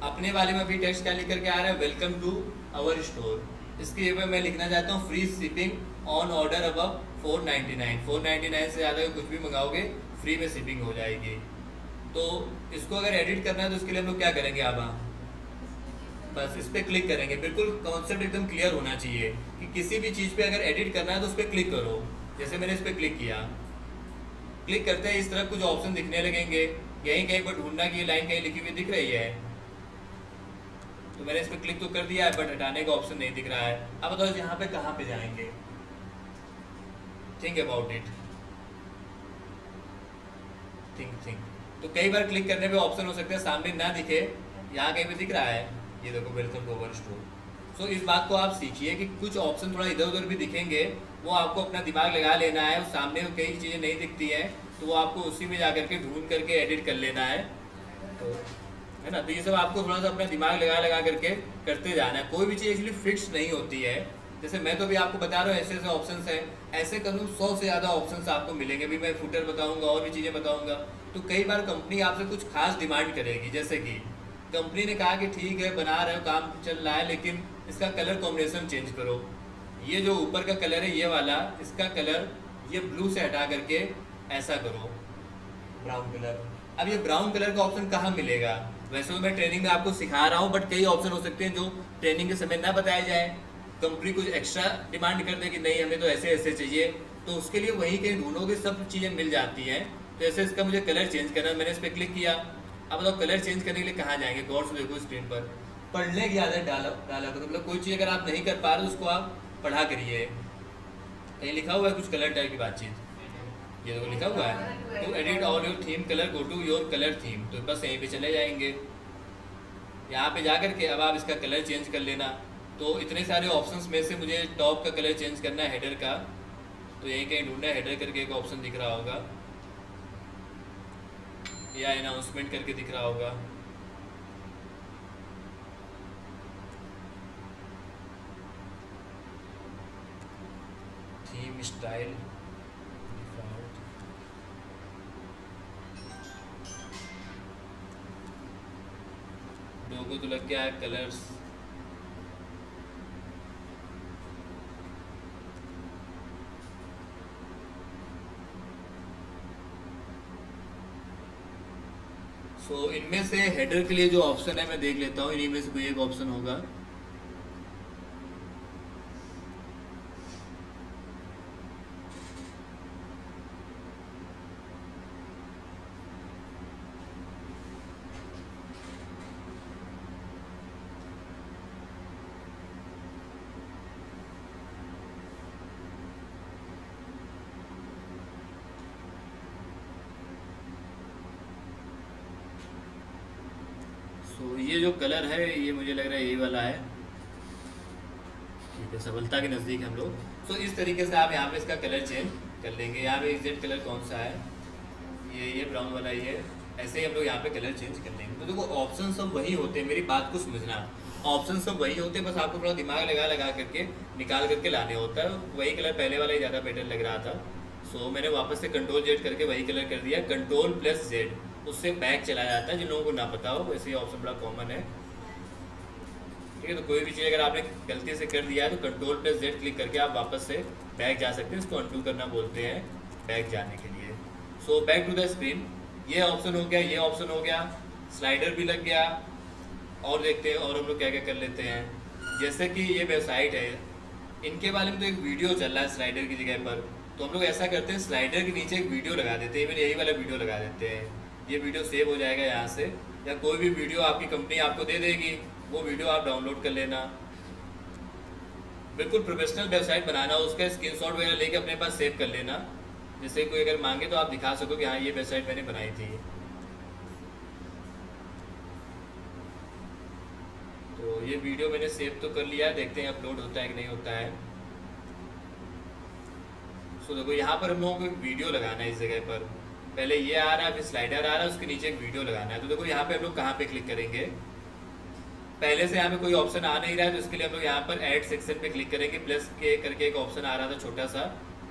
अपने वाले में भी टेक्स्ट क्या लिख करके आ रहा है, वेलकम टू आवर स्टोर। इसके लिए मैं लिखना चाहता हूँ free shipping on order above 499। 499 से ज़्यादा कुछ भी मंगाओगे फ्री में शिपिंग हो जाएगी। तो इसको अगर एडिट करना है तो इसके लिए हम लोग क्या करेंगे, अब बस इस पे क्लिक करेंगे। बिल्कुल कॉन्सेप्ट एकदम क्लियर होना चाहिए कि किसी भी चीज़ पे अगर एडिट करना है तो उस पर क्लिक करो। जैसे मैंने इस पर क्लिक किया, क्लिक करते हैं इस तरह कुछ ऑप्शन दिखने लगेंगे। यहीं कहीं पर ढूंढना की लाइन कहीं लिखी हुई दिख रही है, तो मैंने इस पर क्लिक तो कर दिया है बट हटाने का ऑप्शन नहीं दिख रहा है। अब बताओ यहाँ पे कहाँ पे जाएंगे? Think about it, think. तो कई बार क्लिक करने पे ऑप्शन हो सकते हैं सामने ना दिखे, यहाँ कहीं पे दिख रहा है, ये देखो वेलकम टू अवर स्टोर। सो इस बात को आप सीखिए कि कुछ ऑप्शन थोड़ा इधर उधर भी दिखेंगे, वो आपको अपना दिमाग लगा लेना है। सामने कई चीज़ें नहीं दिखती हैं तो वो आपको उसी में जा करके ढूंढ करके एडिट कर लेना है, तो है ना। तो ये सब आपको थोड़ा सा अपना दिमाग लगा लगा करके करते जाना है। कोई भी चीज़ एक्चुअली फिक्स नहीं होती है। जैसे मैं तो भी आपको बता रहा हूँ ऐसे ऐसे ऑप्शंस हैं, ऐसे करूँ 100 से ज़्यादा ऑप्शंस आपको मिलेंगे। भी मैं फुटर बताऊँगा और भी चीज़ें बताऊँगा। तो कई बार कंपनी आपसे कुछ खास डिमांड करेगी, जैसे कि कंपनी ने कहा कि ठीक है बना रहे हो, काम चल रहा है, लेकिन इसका कलर कॉम्बिनेशन चेंज करो। ये जो ऊपर का कलर है ये वाला, इसका कलर ये ब्लू से हटा करके ऐसा करो, ब्राउन कलर। अब ये ब्राउन कलर का ऑप्शन कहाँ मिलेगा? वैसे तो मैं ट्रेनिंग में आपको सिखा रहा हूँ, बट कई ऑप्शन हो सकते हैं जो ट्रेनिंग के समय ना बताया जाए। कंपनी कुछ एक्स्ट्रा डिमांड कर दे कि नहीं हमें तो ऐसे ऐसे चाहिए, तो उसके लिए वहीं कहीं ढूंढोगे सब चीज़ें मिल जाती हैं। तो ऐसे इसका मुझे कलर चेंज करना है, मैंने इस पर क्लिक किया। अब बताओ कलर चेंज करने के लिए कहाँ जाएंगे? गौर से देखो स्क्रीन पर, पढ़ने की आदत डाला डाला करो। मतलब कोई चीज़ अगर आप नहीं कर पा रहे उसको आप पढ़ा करिए। कहीं लिखा हुआ है कुछ कलर टाइप की बातचीत, ये देखो लिखा हुआ है to edit all your theme colour go to your colour theme. तो बस यहीं पे चले जाएंगे, यहाँ पे जा करके अब आप इसका कलर चेंज कर लेना। तो इतने सारे ऑप्शंस में से मुझे टॉप का कलर चेंज करना है, हेडर का। तो यहीं कहीं ढूंढना है, हेडर करके एक ऑप्शन दिख रहा होगा या अनाउंसमेंट करके दिख रहा होगा। थीम स्टाइल डिफॉल्ट, लोगो तो लग गया है, कलर्स सो इनमें से हेडर के लिए जो ऑप्शन है मैं देख लेता हूँ, इन्हीं में से कोई एक ऑप्शन होगा। सो ये जो कलर है ये मुझे लग रहा है यही वाला है, ठीक है, सफलता के नज़दीक हम लोग। सो इस तरीके से आप यहाँ पे इसका कलर चेंज कर लेंगे। यहाँ पे एग्जैक्ट कलर कौन सा है, ये ब्राउन वाला ही है। ऐसे ही हम लोग यहाँ पे कलर चेंज कर लेंगे। तो देखो ऑप्शन सब वही होते हैं, मेरी बात को समझना, ऑप्शन सब वही होते हैं, बस आपको थोड़ा दिमाग लगा लगा करके निकाल करके लाने होता है। वही कलर पहले वाला ही ज़्यादा बेटर लग रहा था, सो मैंने वापस से कंट्रोल जेड करके वही कलर कर दिया। कंट्रोल प्लस जेड, उससे बैक चला जाता है, जिन लोगों को ना पता हो। वैसे ही ऑप्शन बड़ा कॉमन है, ठीक है। तो कोई भी चीज़ अगर आपने गलती से कर दिया है तो कंट्रोल प्लस जेड क्लिक करके आप वापस से बैक जा सकते हैं। इसको अनडू करना बोलते हैं बैक जाने के लिए। So back to the screen, ये ऑप्शन हो गया, ये ऑप्शन हो गया, स्लाइडर भी लग गया। और देखते हैं और हम लोग क्या क्या कर लेते हैं। जैसे कि ये वेबसाइट है, इनके बारे में तो एक वीडियो चल रहा है स्लाइडर की जगह पर, तो हम लोग ऐसा करते हैं स्लाइडर के नीचे एक वीडियो लगा देते हैं। इवन यही वाला वीडियो लगा देते हैं, ये वीडियो सेव हो जाएगा यहाँ से, या कोई भी वीडियो आपकी कंपनी आपको दे देगी वो वीडियो आप डाउनलोड कर लेना। बिल्कुल प्रोफेशनल वेबसाइट बनाना, उसका स्क्रीनशॉट वगैरह लेके अपने पास सेव कर लेना, जिससे कोई अगर मांगे तो आप दिखा सको कि हाँ ये वेबसाइट मैंने बनाई थी। तो ये वीडियो मैंने सेव तो कर लिया है, देखते हैं अपलोड होता है कि नहीं होता है। सो देखो यहाँ पर हम लोगों को एक वीडियो लगाना है। इस जगह पर पहले ये आ रहा है, फिर स्लाइडर आ रहा है, उसके नीचे एक वीडियो लगाना है। तो देखो यहाँ पे हम लोग कहाँ पे क्लिक करेंगे, पहले से यहाँ पे कोई ऑप्शन आ नहीं रहा है, तो इसके लिए हम लोग यहाँ पर ऐड सेक्शन पे क्लिक करेंगे। प्लस के करके एक ऑप्शन आ रहा था छोटा सा,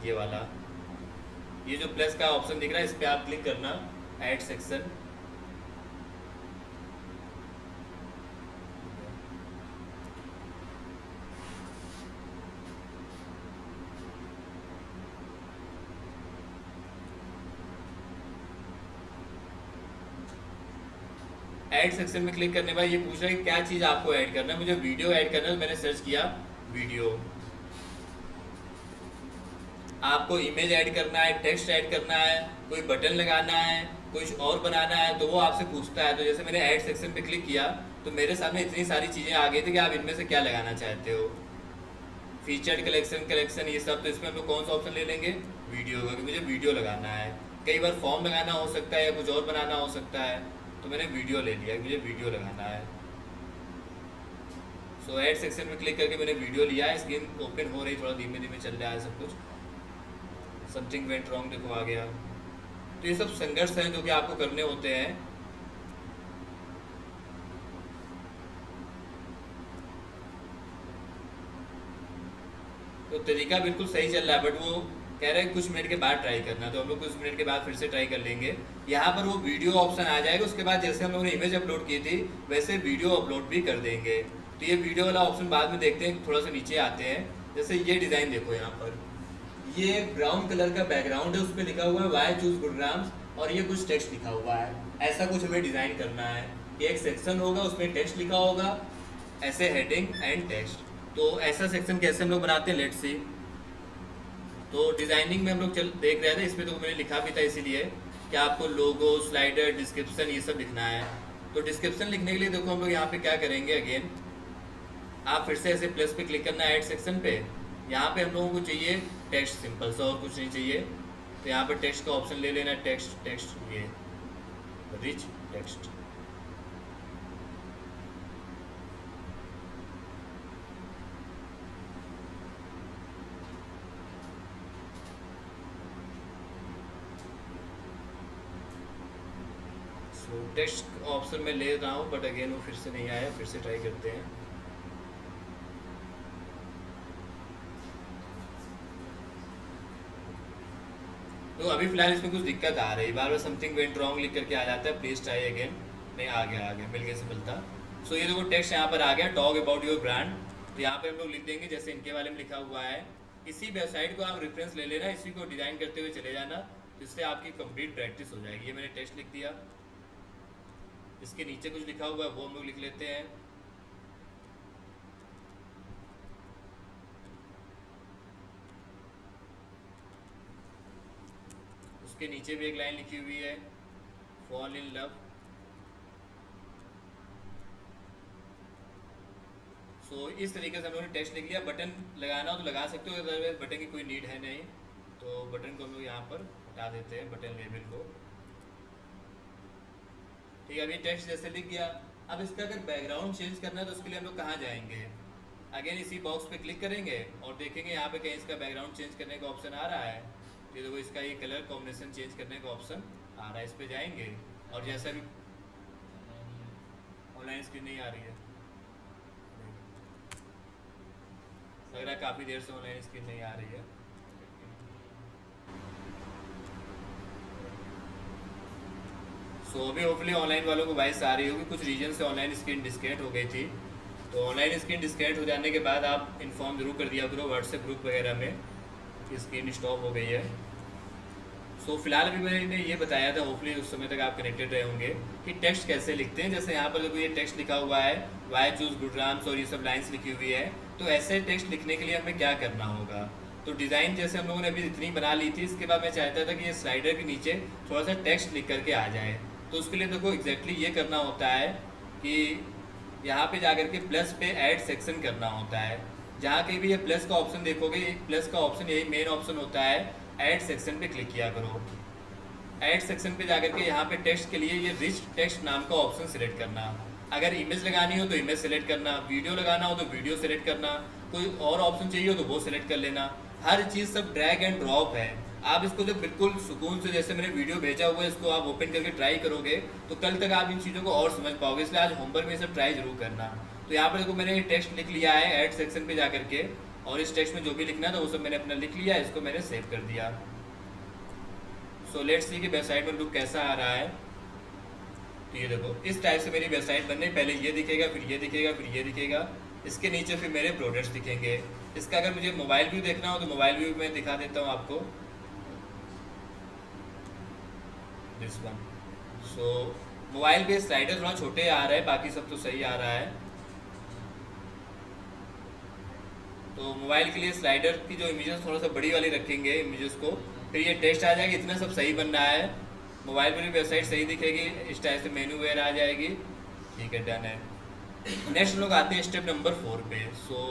ये वाला, ये जो प्लस का ऑप्शन दिख रहा है इस पर आप क्लिक करना, ऐड सेक्शन। ऐड सेक्शन में क्लिक करने के बाद ये पूछ रहा है कि क्या चीज़ आपको ऐड करना है। मुझे वीडियो ऐड करना है, तो मैंने सर्च किया वीडियो। आपको इमेज ऐड करना है, टेक्स्ट ऐड करना है, कोई बटन लगाना है, कुछ और बनाना है, तो वो आपसे पूछता है। तो जैसे मैंने ऐड सेक्शन पे क्लिक किया तो मेरे सामने इतनी सारी चीज़ें आ गई थी कि आप इनमें से क्या लगाना चाहते हो। फीचर्ड कलेक्शन ये सब, तो इसमें हम लोग कौन सा ऑप्शन ले लेंगे, वीडियो का, कि मुझे वीडियो लगाना है। कई बार फॉर्म लगाना हो सकता है या कुछ और बनाना हो सकता है, तो मैंने वीडियो ले लिया, मुझे वीडियो लगाना है। सो ऐड सेक्शन में क्लिक करके मैंने वीडियो लिया है। स्क्रीन ओपन हो रही, थोड़ा धीमे धीमे चल रहा है सब कुछ। समथिंग वेंट रॉन्ग देखो आ गया। तो ये सब संघर्ष हैं जो कि आपको करने होते हैं। तो तरीका बिल्कुल सही चल रहा है, बट वो कह रहे हैं कुछ मिनट के बाद ट्राई करना, तो हम लोग कुछ मिनट के बाद फिर से ट्राई कर लेंगे। यहाँ पर वो वीडियो ऑप्शन आ जाएगा, उसके बाद जैसे हम लोगों ने इमेज अपलोड की थी वैसे वीडियो अपलोड भी कर देंगे। तो ये वीडियो वाला ऑप्शन बाद में देखते हैं, थोड़ा सा नीचे आते हैं। जैसे ये डिज़ाइन देखो, यहाँ पर ये ब्राउन कलर का बैकग्राउंड है, उस पर लिखा हुआ है वाई चूज गुरुग्राम, और ये कुछ टेक्स्ट लिखा हुआ है। ऐसा कुछ हमें डिज़ाइन करना है। ये एक सेक्शन होगा, उसमें टेक्स्ट लिखा होगा, ऐसे हेडिंग एंड टेक्स्ट। तो ऐसा सेक्शन कैसे हम लोग बनाते हैं, लेट्स सी। तो डिज़ाइनिंग में हम लोग देख रहे थे, इसमें तो मैंने लिखा भी था इसीलिए कि आपको लोगो, स्लाइडर, डिस्क्रिप्शन ये सब लिखना है। तो डिस्क्रिप्शन लिखने के लिए देखो हम लोग यहाँ पे क्या करेंगे, अगेन आप फिर से ऐसे प्लस पे क्लिक करना है ऐड सेक्शन पे। यहाँ पे हम लोगों को चाहिए टेक्स्ट, सिंपल सा, और कुछ नहीं चाहिए। तो यहाँ पर टेक्स्ट का ऑप्शन ले लेना, टेक्स्ट ये रिच टेक्स्ट। सो टेक्स्ट ऑप्शन में ले रहा हूँ, बट अगेन वो फिर से नहीं आया, फिर से ट्राई करते हैं। तो अभी फिलहाल इसमें कुछ दिक्कत आ रही है, बार बार समथिंग वेंट रॉन्ग लिख करके आ जाता है। Please try again. नहीं, आ गया, मिल गया सिंपल था। सो ये देखो टेक्स्ट यहाँ पर आ गया, टॉक अबाउट योर ब्रांड। तो यहाँ पे हम लोग लिख देंगे जैसे इनके बारे में लिखा हुआ है। इसी वेबसाइट को आप रेफरेंस ले लेना, इसी को डिजाइन करते हुए चले जाना, जिससे आपकी कंप्लीट प्रैक्टिस हो जाएगी। ये मैंने टेक्स्ट लिख दिया, इसके नीचे कुछ लिखा हुआ है वो हम लोग लिख लेते हैं। उसके नीचे भी एक लाइन लिखी हुई है, फॉल इन लव। सो इस तरीके से हम लोगों ने टेक्स्ट लिख लिया। बटन लगाना हो तो लगा सकते हो, अदरवाइज बटन की कोई नीड है नहीं। तो बटन को हम लोग यहाँ पर हटा देते हैं, बटन लेबल को। ठीक है, अभी टेक्स्ट जैसे लिख गया। अब इसका अगर बैकग्राउंड चेंज करना है तो उसके लिए हम लोग कहाँ जाएंगे, अगेन इसी बॉक्स पे क्लिक करेंगे और देखेंगे यहाँ पे कहीं इसका बैकग्राउंड चेंज करने का ऑप्शन आ रहा है। ये देखो, इसका ये कलर कॉम्बिनेशन चेंज करने का ऑप्शन आ रहा है, इस पर जाएंगे। और जैसा भी ऑनलाइन स्क्रीन नहीं आ रही है, लग रहा है काफ़ी देर से ऑनलाइन स्क्रीन नहीं आ रही है। सो अभी होपफुली ऑनलाइन वालों को वॉइस आ रही होगी। कुछ रीजन से ऑनलाइन स्क्रीन डिस्कनेक्ट हो गई थी, तो ऑनलाइन स्क्रीन डिस्कनेक्ट हो जाने के बाद आप इन्फॉर्म जरूर कर दिया करो व्हाट्सएप ग्रुप वगैरह में कि स्क्रीन स्टॉप हो गई है। सो फिलहाल अभी मैंने ये बताया था, होपफुली उस समय तक आप कनेक्टेड रहे होंगे, कि टेक्स्ट कैसे लिखते हैं। जैसे यहाँ पर देखो ये टेक्स्ट लिखा हुआ है, वाई चूज गुरुग्राम, और ये सब लाइन्स लिखी हुई है। तो ऐसे टेक्स्ट लिखने के लिए हमें क्या करना होगा, तो डिज़ाइन जैसे हम लोगों ने अभी इतनी बना ली थी, इसके बाद मैं चाहता था कि ये स्लाइडर के नीचे थोड़ा सा टेक्स्ट लिख करके आ जाए। तो उसके लिए देखो एग्जैक्टली ये करना होता है कि यहाँ पे जाकर के प्लस पे ऐड सेक्शन करना होता है। जहाँ कहीं भी ये प्लस का ऑप्शन देखोगे, प्लस का ऑप्शन यही मेन ऑप्शन होता है, ऐड सेक्शन पे क्लिक किया करो। ऐड सेक्शन पे जाकर के यहाँ पे टेक्स्ट के लिए ये रिच टेक्स्ट नाम का ऑप्शन सिलेक्ट करना। अगर इमेज लगानी हो तो इमेज सेलेक्ट करना, वीडियो लगाना हो तो वीडियो सेलेक्ट करना, कोई और ऑप्शन चाहिए हो तो वो सिलेक्ट कर लेना। हर चीज़ सब ड्रैग एंड ड्रॉप है। आप इसको जब बिल्कुल सुकून से, जैसे मैंने वीडियो भेजा हुआ है, इसको आप ओपन करके ट्राई करोगे तो कल तक आप इन चीज़ों को और समझ पाओगे। इसलिए आज होमवर्क में सब ट्राई जरूर करना। तो यहाँ पर देखो मैंने टेक्स्ट लिख लिया है ऐड सेक्शन पे जाकर के, और इस टेक्स्ट में जो भी लिखना था वो सब मैंने अपना लिख लिया, इसको मैंने सेव कर दिया। सो लेट्स सी कि वेबसाइट में लुक कैसा आ रहा है। तो ये देखो इस टाइप से मेरी वेबसाइट बनने, पहले ये दिखेगा, फिर ये दिखेगा, फिर ये दिखेगा, इसके नीचे फिर मेरे प्रोडक्ट्स दिखेंगे। इसका अगर मुझे मोबाइल व्यू देखना हो तो मोबाइल व्यू में दिखा देता हूँ आपको, दिस वन। सो मोबाइल पे स्लाइडर थोड़ा छोटे आ रहा है, बाकी सब तो सही आ रहा है। तो मोबाइल के लिए स्लाइडर की जो इमेजेस थोड़ा सा बड़ी वाली रखेंगे इमेजेस को, फिर ये टेक्स्ट आ जाएगी। इतना सब सही बन रहा है, मोबाइल पर भी वेबसाइट सही दिखेगी, इस टाइप से मेनू वेयर आ जाएगी। ठीक है, डन है। नेक्स्ट लोग आते हैं स्टेप नंबर 4 पे। सो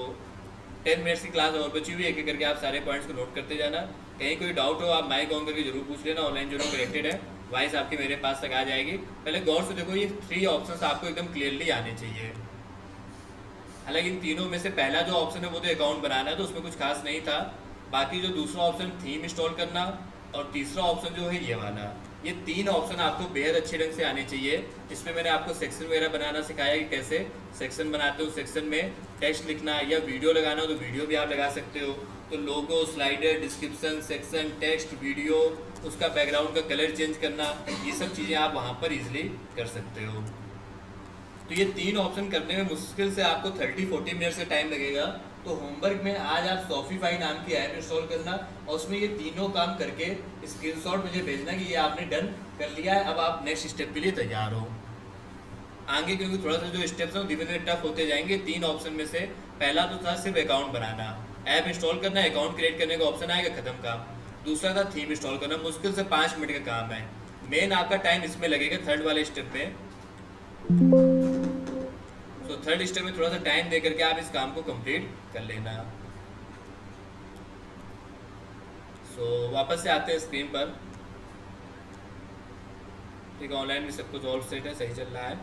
10 मिनट्स की क्लास और बची हुई, एक एक करके आप सारे पॉइंट्स को नोट करते जाना। कहीं कोई डाउट हो आप माइक ऑन करके जरूर पूछ लेना, ऑनलाइन जरूर कनेक्टेड है, वॉइस आपकी मेरे पास तक आ जाएगी। पहले गौर से देखो, ये 3 ऑप्शंस आपको एकदम क्लियरली आने चाहिए। हालांकि इन तीनों में से पहला जो ऑप्शन है वो तो अकाउंट बनाना है, तो उसमें कुछ खास नहीं था। बाकी जो दूसरा ऑप्शन थीम इंस्टॉल करना और तीसरा ऑप्शन जो है ये वाला, ये 3 ऑप्शन आपको बेहद अच्छे ढंग से आने चाहिए। इसमें मैंने आपको सेक्शन वगैरह बनाना सिखाया कि कैसे सेक्शन बनाते हो, सेक्शन में टेक्स्ट लिखना या वीडियो लगाना हो तो वीडियो भी आप लगा सकते हो। तो logo, slider, description, section, text, video, उसका बैकग्राउंड का कलर चेंज करना, ये सब चीज़ें आप वहाँ पर इजीली कर सकते हो। तो ये 3 ऑप्शन करने में मुश्किल से आपको 30-40 मिनट से टाइम लगेगा। तो होमवर्क में आज आप शॉपिफाई नाम की ऐप इंस्टॉल करना और उसमें ये तीनों काम करके स्क्रीनशॉट मुझे भेजना कि ये आपने डन कर लिया है, अब आप नेक्स्ट स्टेप के लिए तैयार हो आगे। क्योंकि थोड़ा सा जो स्टेप्स हैं वो धीरे धीरे टफ होते जाएंगे। 3 ऑप्शन में से पहला तो था सिर्फ अकाउंट बनाना, ऐप इंस्टॉल करना, अकाउंट क्रिएट करने का ऑप्शन आएगा, खत्म काम। दूसरा था थीम इंस्टॉल करना, मुश्किल से 5 मिनट का काम है। मेन आपका टाइम इसमें लगेगा थर्ड वाले स्टेप में। तो थर्ड स्टेप में थोड़ा सा टाइम दे करके आप इस काम को कंप्लीट कर लेना। सो वापस से आते हैं स्क्रीन पर। ठीक है, ऑनलाइन भी सब कुछ ऑल सेट है, सही चल रहा है।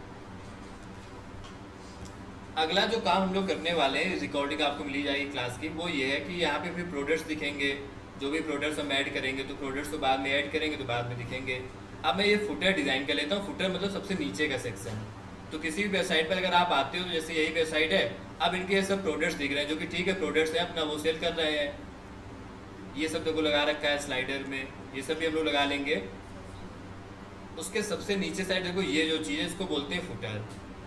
अगला जो काम हम लोग करने वाले हैं, रिकॉर्डिंग आपको मिली जाएगी क्लास की, वो ये है कि यहाँ पे फिर प्रोडक्ट्स दिखेंगे। जो भी प्रोडक्ट्स हम ऐड करेंगे तो प्रोडक्ट्स को बाद में ऐड करेंगे तो बाद में दिखेंगे। अब मैं ये फुटर डिज़ाइन कर लेता हूँ। फुटर मतलब सबसे नीचे का सेक्शन। तो किसी भी वेबसाइट पर अगर आप आते हो तो जैसे यही वेबसाइट है, अब इनके सब प्रोडक्ट्स दिख रहे हैं जो कि ठीक है प्रोडक्ट्स हैं, अपना वो सेल कर रहे हैं। ये सब देखो लगा रखा है स्लाइडर में, ये सब भी हम लोग लगा लेंगे। उसके सबसे नीचे साइड देखो, ये जो चीज़ है इसको बोलते हैं फुटर,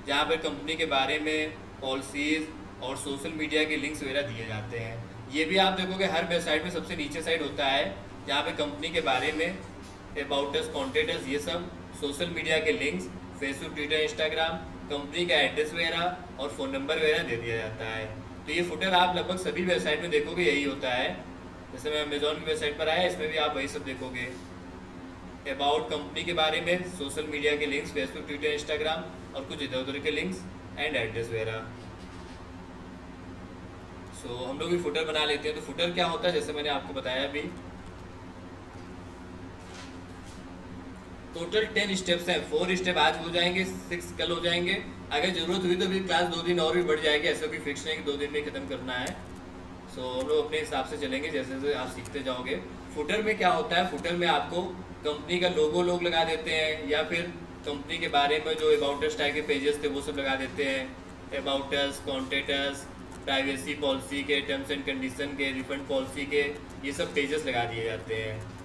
जहाँ पर कंपनी के बारे में पॉलिसीज़ और सोशल मीडिया के लिंक्स वगैरह दिए जाते हैं। ये भी आप देखोगे हर वेबसाइट में सबसे नीचे साइड होता है, जहाँ पे कंपनी के बारे में अबाउट अस, कॉन्टैक्ट अस, ये सब सोशल मीडिया के links, Facebook, Twitter, Instagram, company का एड्रेस वगैरह और फ़ोन नंबर वगैरह दे दिया जाता है। तो ये फुटर आप लगभग सभी वेबसाइट में देखोगे यही होता है। जैसे मैं अमेजोन की वेबसाइट पर आया, इसमें भी आप वही सब देखोगे, अबाउट कंपनी के बारे में, सोशल मीडिया के लिंक्स, फेसबुक, ट्विटर, इंस्टाग्राम और कुछ इधर उधर के लिंक्स एंड एड्रेस वगैरह। सो हम लोग भी फुटर बना लेते हैं। तो फुटर क्या होता है, जैसे मैंने आपको बताया अभी, टोटल 10 स्टेप्स हैं। 4 स्टेप आज हो जाएंगे, 6 कल हो जाएंगे। अगर ज़रूरत हुई तो भी क्लास 2 दिन और भी बढ़ जाएगी, ऐसा कोई फिक्स नहीं कि 2 दिन में ख़त्म करना है। सो हम लोग अपने हिसाब से चलेंगे जैसे जैसे आप सीखते जाओगे। फुटर में क्या होता है, फुटर में आपको कंपनी का लोगो लोग लगा देते हैं, या फिर कंपनी के बारे में जो अबाउट अस टाइप के पेजेस थे वो सब लगा देते हैं। About us, contact us, privacy policy के, टर्म्स एंड कंडीशन के, रिफंड पॉलिसी के, ये सब पेजेस लगा दिए जाते हैं।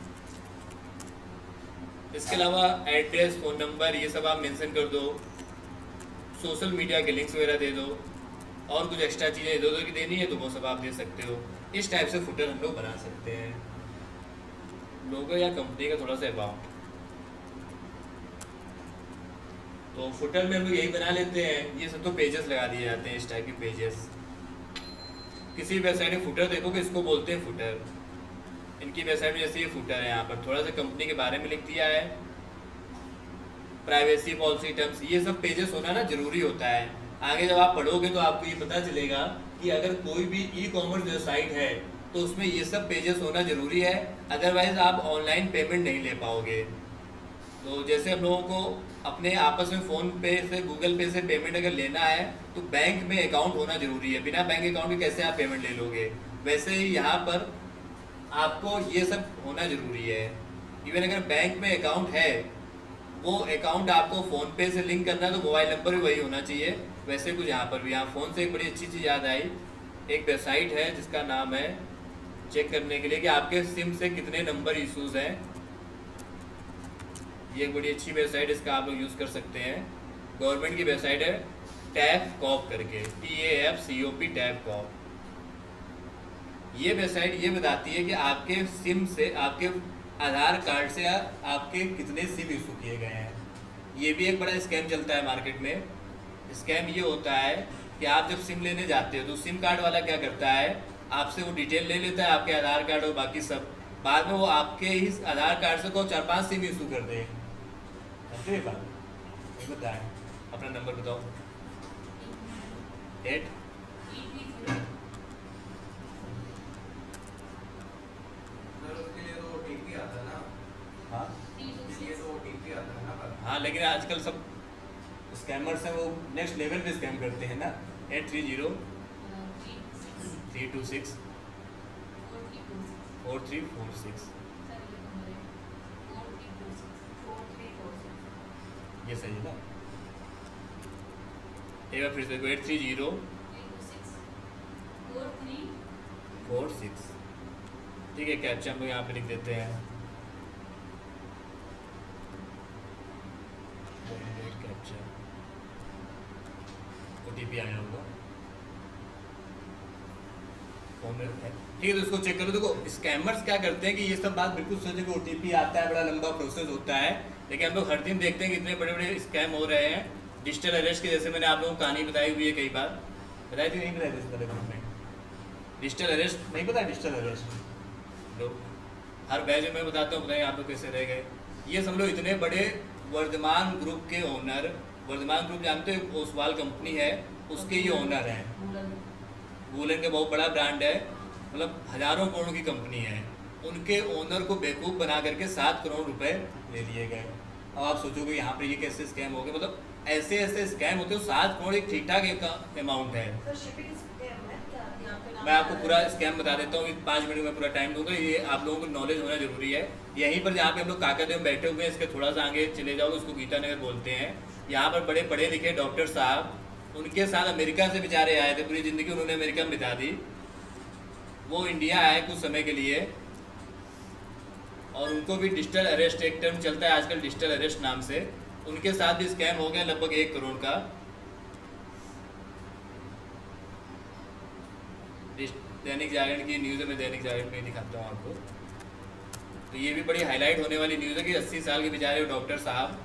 इसके अलावा एड्रेस, फ़ोन नंबर, ये सब आप मेंशन कर दो। सोशल मीडिया के लिंक्स वगैरह दे दो, और कुछ एक्स्ट्रा चीज़ें इधर उधर की देनी है तो वो सब आप दे सकते हो। इस टाइप से फुटर हम लोग बना सकते हैं, लोगो या कंपनी का थोड़ा सा अबाउट। तो फुटर में हम लोग यही बना लेते हैं। ये सब तो पेजेस लगा दिए जाते हैं, इस टाइप के पेजेस। किसी वेबसाइट में फुटर देखोगे, इसको बोलते हैं फुटर। इनकी वेबसाइट में जैसे ये फुटर है, यहाँ पर थोड़ा सा कंपनी के बारे में लिख दिया है, प्राइवेसी पॉलिसी, टर्म्स, ये सब पेजेस होना ना जरूरी होता है। आगे जब आप पढ़ोगे तो आपको ये पता चलेगा कि अगर कोई भी ई कॉमर्स वेबसाइट है तो उसमें ये सब पेजेस होना ज़रूरी है, अदरवाइज़ आप ऑनलाइन पेमेंट नहीं ले पाओगे। तो जैसे हम लोगों को अपने आपस में फ़ोन पे से, गूगल पे से पेमेंट अगर लेना है तो बैंक में अकाउंट होना ज़रूरी है। बिना बैंक अकाउंट के कैसे आप पेमेंट ले लोगे, वैसे ही यहाँ पर आपको ये सब होना ज़रूरी है। इवन अगर बैंक में अकाउंट है, वो अकाउंट आपको फ़ोन पे से लिंक करना है तो मोबाइल नंबर भी वही होना चाहिए। वैसे कुछ यहाँ पर भी, यहाँ फ़ोन से एक बड़ी अच्छी चीज़ याद आई, एक वेबसाइट है जिसका नाम है, चेक करने के लिए कि आपके सिम से कितने नंबर इशूज़ हैं। ये एक बड़ी अच्छी वेबसाइट, इसका आप लोग यूज़ कर सकते हैं। गवर्नमेंट की वेबसाइट है, टैप कॉप करके, TAFCOP, टैप कॉप। ये वेबसाइट ये बताती है कि आपके सिम से, आपके आधार कार्ड से आपके कितने सिम इशू किए गए हैं। ये भी एक बड़ा स्कैम चलता है मार्केट में। स्कैम ये होता है कि आप जब सिम लेने जाते हो तो सिम कार्ड वाला क्या करता है, आपसे वो डिटेल ले लेता है, आपके आधार कार्ड और बाकी सब। बाद में वो आपके ही आधार कार्ड से को 4-5 सिम इशू कर दे। समझे ये बात? नहीं बताएं, अपना नंबर बताओ। 8 हाँ हाँ, लेकिन आजकल सब स्कैमर्स हैं, वो नेक्स्ट लेवल पे स्कैम करते हैं ना। 830-326-4346। ये सही है ना? एक बार फिर से 830-46। ठीक है, कैप्चा हम लोग यहाँ पे लिख देते हैं। कैप्चा OTP आया होगा फोन में, ठीक है। तो इसको चेक करो। देखो स्कैमर्स क्या करते हैं कि ये सब बात बिल्कुल सोचे कि OTP आता है, बड़ा लंबा प्रोसेस होता है, लेकिन हम लोग हर दिन देखते हैं कि इतने बड़े बड़े स्कैम हो रहे हैं। डिजिटल अरेस्ट के जैसे मैंने आप लोगों को कहानी बताई हुई है, कई बार बताई थी, नहीं बताई थी इस तरह में। डिजिटल अरेस्ट नहीं पता? डिजिटल अरेस्ट लोग हर बैच में मैं बताता हूँ, बताइए आप लोग कैसे रह गए। ये सब लोग इतने बड़े वर्धमान ग्रुप के ओनर, वर्धमान ग्रुप जानते हो, ओसवाल कंपनी है, उसके ये ओनर हैं। वूलन का बहुत बड़ा ब्रांड है, मतलब हजारों करोड़ की कंपनी है। उनके ओनर को बेवकूफ़ बना करके 7 करोड़ रुपए ले लिए गए। अब आप सोचोगे यहाँ पर ये कैसे स्कैम हो गए, मतलब ऐसे ऐसे स्कैम होते हो। 7 करोड़ एक ठीक ठाक अमाउंट है। मैं आपको पूरा स्कैम बता देता हूँ, 5 मिनट में पूरा टाइम दूंगा। ये आप लोगों को नॉलेज होना जरूरी है। यहीं पर जहाँ पे हम लोग काकादेव में बैठे हुए हैं, इसके थोड़ा सा आगे चले जाओगे, उसको गीतानगर बोलते हैं। यहाँ पर बड़े पढ़े लिखे डॉक्टर साहब, उनके साथ अमेरिका से बेचारे आए थे, पूरी ज़िंदगी उन्होंने अमेरिका में बिता दी। वो इंडिया आए कुछ समय के लिए, और उनको भी डिजिटल अरेस्ट, एक टर्म चलता है आजकल डिजिटल अरेस्ट नाम से, उनके साथ भी स्कैम हो गया लगभग 1 करोड़ का। दैनिक जागरण की न्यूज़ है, मैं दैनिक जागरण में दिखाता हूँ आपको। तो ये भी बड़ी हाईलाइट होने वाली न्यूज़ है कि 80 साल के बेचारे डॉक्टर साहब,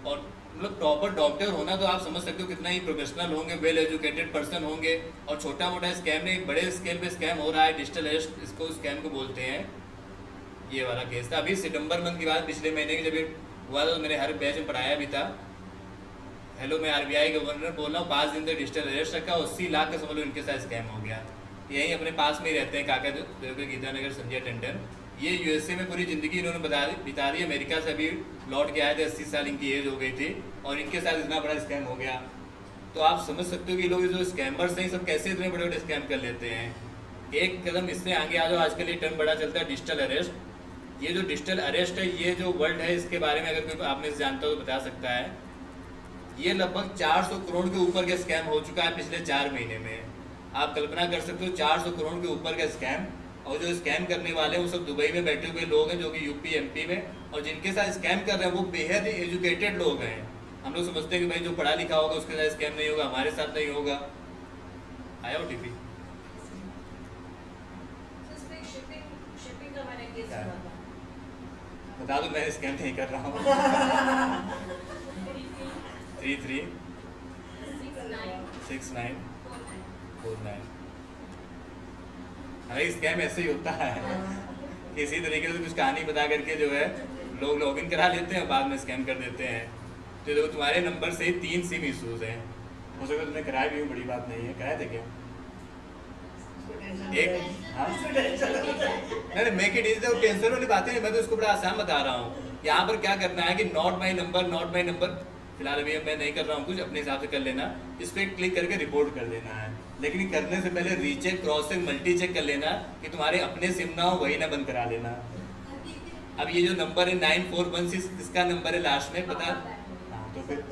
और मतलब प्रॉपर डॉक्टर होना तो आप समझ सकते हो कितना ही प्रोफेशनल होंगे, वेल एजुकेटेड पर्सन होंगे। और छोटा मोटा स्कैम नहीं, बड़े स्केल पे स्कैम हो रहा है। डिजिटल अरेस्ट इसको स्कैम को बोलते हैं। ये वाला केस था अभी सितंबर मंथ की बात, पिछले महीने की जब हुआ था, तो मैंने हर बैच में पढ़ाया भी था। हेलो, मैं RBI गवर्नर बोल रहा हूँ। 5 दिन तक डिजिटल अरेस्ट रखा, 80 लाख का समझ लो इनके साथ स्कैम हो गया। यहीं अपने पास में ही रहते हैं काकादेव के गीतानगर, संजय टंडन। ये USA में पूरी ज़िंदगी इन्होंने बिता दी। अमेरिका से अभी लौट के आए थे, 80 साल इनकी एज हो गई थी, और इनके साथ इतना बड़ा स्कैम हो गया। तो आप समझ सकते हो कि लोग जो स्कैमर्स हैं सब कैसे इतने बड़े बड़े स्कैम कर लेते हैं। एक कदम इससे आगे आ जाओ। आजकल ये टर्म बड़ा चलता है डिजिटल अरेस्ट। ये जो डिजिटल अरेस्ट है, ये जो वर्ड है, इसके बारे में अगर कोई आप में से जानता हो तो बता सकता है। ये लगभग 400 करोड़ के ऊपर का स्कैम हो चुका है पिछले 4 महीने में। आप कल्पना कर सकते हो 400 करोड़ के ऊपर का स्कैम। और जो स्कैम करने वाले हैं वो सब दुबई में बैठे हुए लोग हैं, जो कि UP MP में, और जिनके साथ स्कैम कर रहे हैं वो बेहद एजुकेटेड लोग हैं। हम लोग समझते हैं कि भाई जो पढ़ा लिखा होगा उसके साथ स्कैम नहीं होगा, हमारे साथ नहीं होगा। आया OTP? बता दो, मैं स्कैम नहीं कर रहा हूँ। 336949। अरे स्कैम ऐसे ही होता है। किसी तरीके से कुछ कहानी बता करके जो है लोग लॉगिन करा लेते हैं, बाद में स्कैम कर देते हैं। तो देखो तुम्हारे नंबर से ही 3 सिम इशूज़ हैं। हो सके तुमने कराए भी हो, बड़ी बात नहीं है। कराए थे क्या? एक हाँ नहीं, मेक इट इजी, टेंशन वाली बातें नहीं। मैं तो इसको बड़ा आसान बता रहा हूँ। यहाँ पर क्या करना है कि नॉट माई नंबर, फिलहाल अभी मैं नहीं कर रहा हूँ कुछ, अपने हिसाब से कर लेना। इस पर क्लिक करके रिपोर्ट कर देना है। लेकिन करने से पहले recheck, cross check, multi check कर लेना कि तुम्हारे अपने सिम ना हो, वही ना बंद करा लेना। अब ये जो नंबर है 9416, इसका नंबर है लास्ट में, पता? हाँ, तो फिर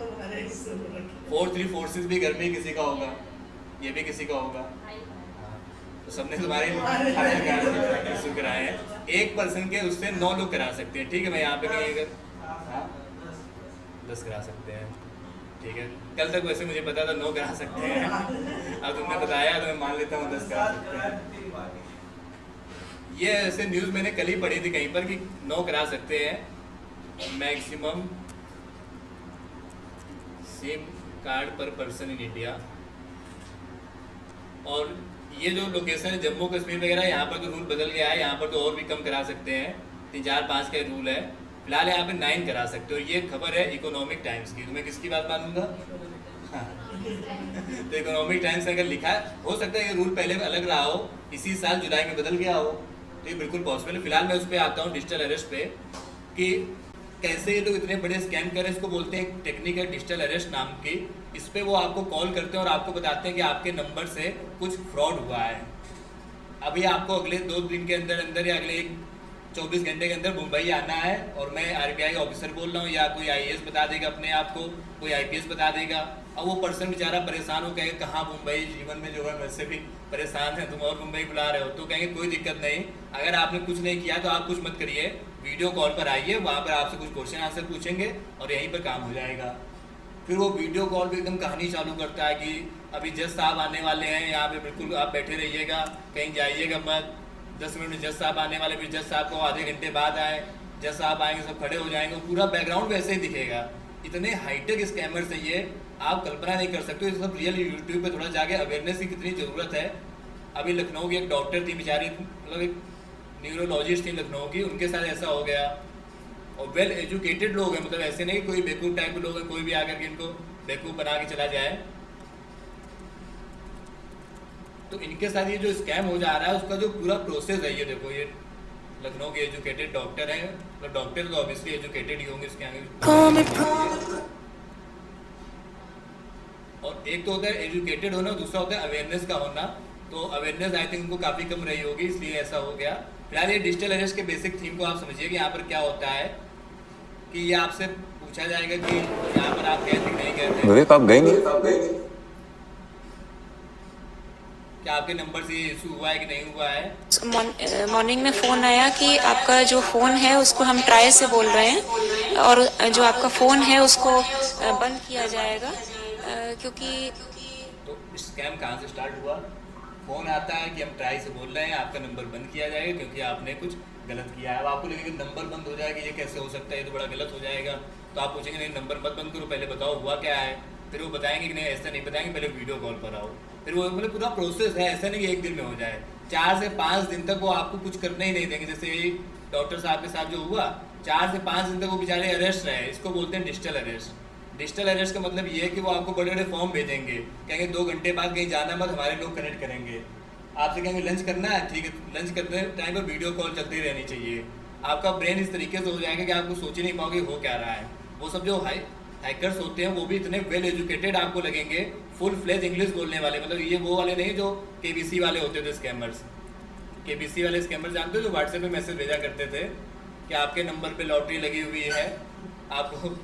4346 भी घर में किसी का होगा, ये भी किसी का होगा। तो सबने तुम्हारे इशू कराए हैं। 1 पर्सन के उससे 9 लोग करा सकते हैं। ठीक है, मैं यहाँ पे कहीं अगर 10 करा सकते हैं। ठीक है, कल तक वैसे मुझे पता था 9 करा सकते हैं। अब तुमने बताया तो मैं मान लेता हूँ 10 करा सकते हैं। ये ऐसे न्यूज़ मैंने कल ही पढ़ी थी कहीं पर कि 9 करा सकते हैं। मैक्सिमम सिम कार्ड पर पर्सन इन इंडिया। और ये जो लोकेशन है जम्मू कश्मीर वगैरह, यहाँ पर तो रूल बदल गया है, यहाँ पर तो और भी कम करा सकते हैं, 3 4 5 का रूल है। फिलहाल यहाँ पे 9 करा सकते हो। ये खबर है इकोनॉमिक टाइम्स की, तो मैं किसकी बात मानूंगा? हाँ। तो इकोनॉमिक टाइम्स अगर लिखा है, हो सकता है ये रूल पहले अलग रहा हो, इसी साल जुलाई में बदल गया हो, तो ये बिल्कुल पॉसिबल है। फिलहाल मैं उस पर आता हूँ डिजिटल अरेस्ट पे, कि कैसे ये लोग इतने बड़े स्कैम कर रहे हैं। इसको बोलते हैं टेक्निक है डिजिटल अरेस्ट नाम की। इस पे वो आपको कॉल करते हैं और आपको बताते हैं कि आपके नंबर से कुछ फ्रॉड हुआ है। अभी आपको अगले 2 दिन के अंदर अंदर या अगले 24 घंटे के अंदर मुंबई आना है, और मैं RBI का ऑफिसर बोल रहा हूँ, या कोई IAS बता देगा अपने आप को, कोई IPS बता देगा। अब वो पर्सन बेचारा परेशान हो, कहेगा कहाँ मुंबई, जीवन में जो है वैसे भी परेशान है, तुम और मुंबई बुला रहे हो। तो कहेंगे कोई दिक्कत नहीं, अगर आपने कुछ नहीं किया तो आप कुछ मत करिए, वीडियो कॉल पर आइए, वहाँ पर आपसे कुछ क्वेश्चन आंसर पूछेंगे और यहीं पर काम हो जाएगा। फिर वो वीडियो कॉल पे एकदम कहानी चालू करता है कि अभी जज साहब आने वाले हैं, यहाँ पे बिल्कुल आप बैठे रहिएगा, कहीं जाइएगा मत, 10 मिनट में जज साहब आने वाले। फिर जज साहब को आधे घंटे बाद आए, जज साहब आएंगे, सब खड़े हो जाएंगे, पूरा बैकग्राउंड वैसे ही दिखेगा। इतने हाईटेक स्कैमर्स है ये, आप कल्पना नहीं कर सकते। ये सब रियल यूट्यूब पे थोड़ा जाके अवेयरनेस की कितनी ज़रूरत है। अभी लखनऊ की एक डॉक्टर थी बेचारी, मतलब एक न्यूरोलॉजिस्ट थी लखनऊ की, उनके साथ ऐसा हो गया। और वेल एजुकेटेड लोग हैं, मतलब ऐसे नहीं कोई बेवकूफ़ टाइप के लोग हैं, कोई भी आकर के इनको बेवकूफ़ बना के चला जाए। तो इनके साथ ये जो स्कैम हो जा रहा है उसका जो पूरा प्रोसेस है, ये देखो, ये लखनऊ के एजुकेटेड डॉक्टर हैं, मतलब डॉक्टर तो ऑब्वियसली एजुकेटेड ही होंगे इसके आगे। और एक तो होता है एजुकेटेड होना, दूसरा होता है अवेयरनेस का होना। तो अवेयरनेस आई थिंक उनको काफ़ी कम रही होगी, इसलिए ऐसा हो गया। फिलहाल ये डिजिटल अरेस्ट के बेसिक थीम को आप समझिए कि यहाँ पर क्या होता है, कि ये आपसे पूछा जाएगा कि यहाँ पर आप गए थे नहीं गए थे, विवेक आप गए नहीं, क्या आपके नंबर से ये इशू हुआ है कि नहीं हुआ है। मॉर्निंग में फ़ोन आया कि आपका जो फ़ोन है उसको हम ट्राई से बोल रहे हैं, और जो आपका फ़ोन है उसको बंद किया जाएगा, क्योंकि तो स्कैम कहाँ से स्टार्ट हुआ? फ़ोन आता है कि हम ट्राई से बोल रहे हैं, आपका नंबर बंद किया जाएगा क्योंकि आपने कुछ गलत किया है। अब आपको लगेगा नंबर बंद हो जाएगा, ये कैसे हो सकता है, ये तो बड़ा गलत हो जाएगा। तो आप पूछेंगे नहीं नंबर मत बंद करो, पहले बताओ हुआ क्या है। फिर वो बताएंगे कि नहीं ऐसा नहीं बताएंगे, पहले वीडियो कॉल पर आओ। फिर वो मतलब पूरा प्रोसेस है, ऐसा नहीं कि एक दिन में हो जाए। 4 से 5 दिन तक वो आपको कुछ करने ही नहीं देंगे। जैसे डॉक्टर साहब के साथ जो हुआ, 4 से 5 दिन तक वो बेचारे अरेस्ट रहे। इसको बोलते हैं डिजिटल अरेस्ट। डिजिटल अरेस्ट का मतलब ये है कि वो आपको बड़े बड़े फॉर्म भेजेंगे, कहेंगे 2 घंटे बाद कहीं जाना मत, हमारे लोग कनेक्ट करेंगे। आपसे कहेंगे लंच करना है, ठीक है, लंच करते टाइम पर वीडियो कॉल चलती रहनी चाहिए। आपका ब्रेन इस तरीके से हो जाएगा कि आपको सोच ही नहीं पाओगे हो क्या रहा है। वो सब जो हैकर्स होते हैं वो भी इतने वेल एजुकेटेड आपको लगेंगे, फुल फ्लेज इंग्लिश बोलने वाले, मतलब ये वो वाले नहीं जो KBC वाले होते थे स्कैमर्स। KBC वाले स्कैमर जानते हो, जो व्हाट्सएप पे मैसेज भेजा करते थे कि आपके नंबर पे लॉटरी लगी हुई है आपको।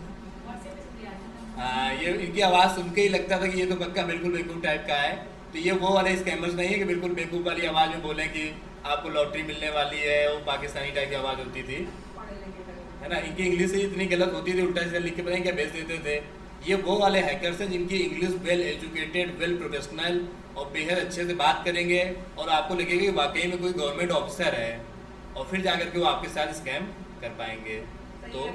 हाँ, ये इनकी आवाज़ सुन के ही लगता था कि ये तो पक्का बिल्कुल बेवकूफ़ टाइप का है। तो ये वो वाले स्कैमर्स नहीं है कि बिल्कुल बेवकूफ़ वाली आवाज़ में बोलें कि आपको लॉटरी मिलने वाली है, वो पाकिस्तानी टाइप की आवाज़ होती थी, है ना। इनकी इंग्लिश ही इतनी गलत होती थी, उल्टा सीधा लिख के पता नहीं क्या भेज देते थे। ये वो वाले हैकर्स हैं जिनकी English well educated, well professional और बेहद अच्छे से बात करेंगे, और आपको लगेगा कि वाकई में कोई गवर्नमेंट ऑफिसर है, और फिर जाकर के वो आपके साथ स्कैम कर पाएंगे। तो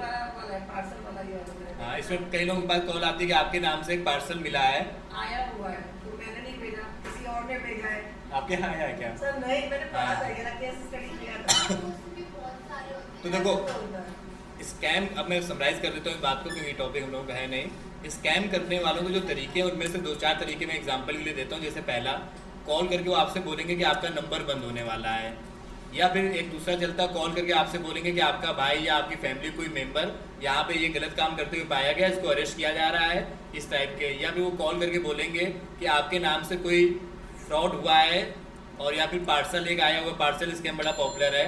हाँ, इसमें कई लोगों के पास कॉल आती है कि आपके नाम से एक पार्सल मिला है, आया हुआ है, तो मैंने नहीं भेजा, किसी और ने भेजा है। आपके यहाँ आया है क्या? सर नहीं, मैंने पढ़ा था, ये केस स्टडी किया था। तो देखो स्कैम, अब मैं समराइज कर देता हूँ इस बात को क्योंकि टॉपिक हम लोगों का है नहीं। स्कैम करने वालों के जो तरीके हैं उनमें से 2-4 तरीके मैं एग्जांपल के लिए देता हूँ। जैसे पहला, कॉल करके वो आपसे बोलेंगे कि आपका नंबर बंद होने वाला है, या फिर एक दूसरा चलता, कॉल करके आपसे बोलेंगे कि आपका भाई या आपकी फैमिली कोई मेंबर यहाँ पे ये गलत काम करते हुए पाया गया, इसको अरेस्ट किया जा रहा है, इस टाइप के। या फिर वो कॉल करके बोलेंगे कि आपके नाम से कोई फ्रॉड हुआ है, और या फिर पार्सल एक आया हुआ, पार्सल स्कैम बड़ा पॉपुलर है।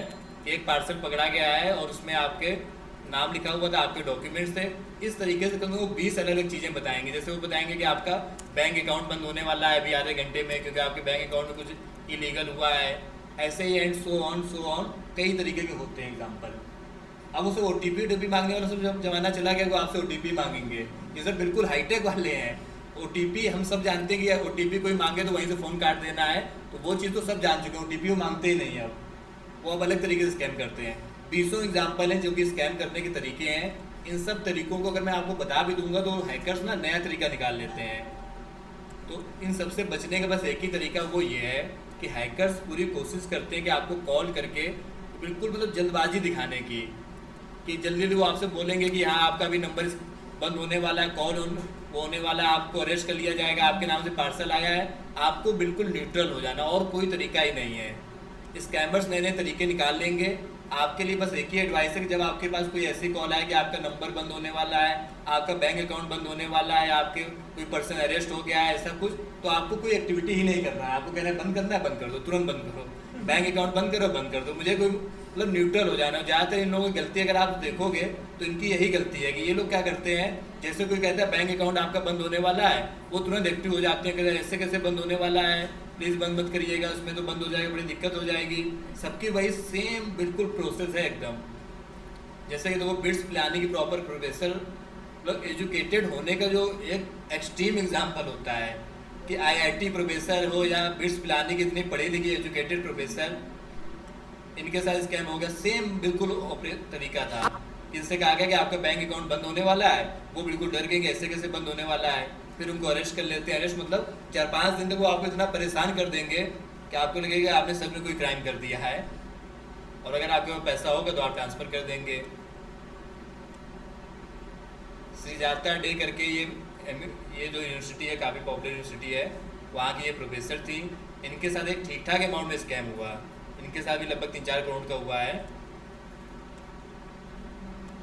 एक पार्सल पकड़ा गया है और उसमें आपके नाम लिखा हुआ था, आपके डॉक्यूमेंट्स थे। इस तरीके से वो 20 अलग अलग चीज़ें बताएंगे। जैसे वो बताएंगे कि आपका बैंक अकाउंट बंद होने वाला है अभी आधे घंटे में क्योंकि आपके बैंक अकाउंट में कुछ इलीगल हुआ है, ऐसे ही एंड सो ऑन कई तरीके के होते हैं एग्जाम्पल। अब उसे OTP मांगने वाला सब जब जमाना चला गया वो आपसे OTP मांगेंगे। ये सब बिल्कुल हाईटेक वाले हैं। OTP हम सब जानते हैं कि OTP कोई मांगे तो वहीं से फ़ोन काट देना है, तो वो चीज़ तो सब जान चुके हैं। OTP वो मांगते ही नहीं अब, वो अब अलग तरीके से स्कैम करते हैं। बीसों एग्जाम्पल हैं जो कि स्कैम करने के तरीके हैं। इन सब तरीकों को अगर मैं आपको बता भी दूंगा तो हैकर्स ना नया तरीका निकाल लेते हैं। तो इन सब से बचने का बस एक ही तरीका वो ये है कि हैकर्स पूरी कोशिश करते हैं कि आपको कॉल करके बिल्कुल मतलब जल्दबाजी दिखाने की, कि जल्दी वो आपसे बोलेंगे कि हाँ आपका भी नंबर बंद होने वाला है, कॉल वो होने वाला है, आपको अरेस्ट कर लिया जाएगा, आपके नाम से पार्सल आया है। आपको बिल्कुल न्यूट्रल हो जाना, और कोई तरीका ही नहीं है। स्कैमर्स नए नए तरीके निकाल लेंगे। आपके लिए बस एक ही एडवाइस है कि जब आपके पास कोई ऐसी कॉल आए कि आपका नंबर बंद होने वाला है, आपका बैंक अकाउंट बंद होने वाला है, आपके कोई पर्सन अरेस्ट हो गया है, ऐसा कुछ, तो आपको कोई एक्टिविटी ही नहीं करना है। आपको कहना है बंद करना है, बंद कर दो, तुरंत बंद करो, बैंक अकाउंट बंद करो, बंद कर दो। मुझे कोई मतलब न्यूट्रल हो जाना। ज़्यादातर इन लोगों की गलती अगर आप देखोगे तो इनकी यही गलती है कि ये लोग क्या करते हैं, जैसे कोई कहता है बैंक अकाउंट आपका बंद होने वाला है, वो तुरंत एक्टिव हो जाते हैं, कहते हैं ऐसे कैसे बंद होने वाला है, प्लीज़ बंद मत करिएगा, उसमें तो बंद हो जाएगा, बड़ी दिक्कत हो जाएगी। सबकी वही सेम बिल्कुल प्रोसेस है एकदम। जैसे कि देखो बिट्स पिलानी की प्रॉपर प्रोफेसर मतलब एजुकेटेड होने का जो एक एक्सट्रीम एग्जाम्पल होता है कि IIT प्रोफेसर हो या बिट्स पिलानी की इतनी पढ़ी लिखी एजुकेटेड प्रोफेसर, इनके साथ स्कैम हो गया। सेम बिल्कुल तरीका था। इनसे कहा गया कि आपका बैंक अकाउंट बंद होने वाला है, वो बिल्कुल डर गए कि ऐसे कैसे बंद होने वाला है। फिर उनको अरेस्ट कर लेते हैं। अरेस्ट मतलब 4-5 दिन तक वो आपको इतना परेशान कर देंगे कि आपको लगेगा आपने सच में कोई क्राइम कर दिया है, और अगर आपके पास पैसा होगा तो आप ट्रांसफ़र कर देंगे। श्रीजाता डे करके ये जो यूनिवर्सिटी है, काफ़ी पॉपुलर यूनिवर्सिटी है, वहाँ की ये प्रोफेसर थी। इनके साथ एक ठीक ठाक अमाउंट में स्कैम हुआ। इनके साथ भी लगभग 3-4 करोड़ का हुआ है।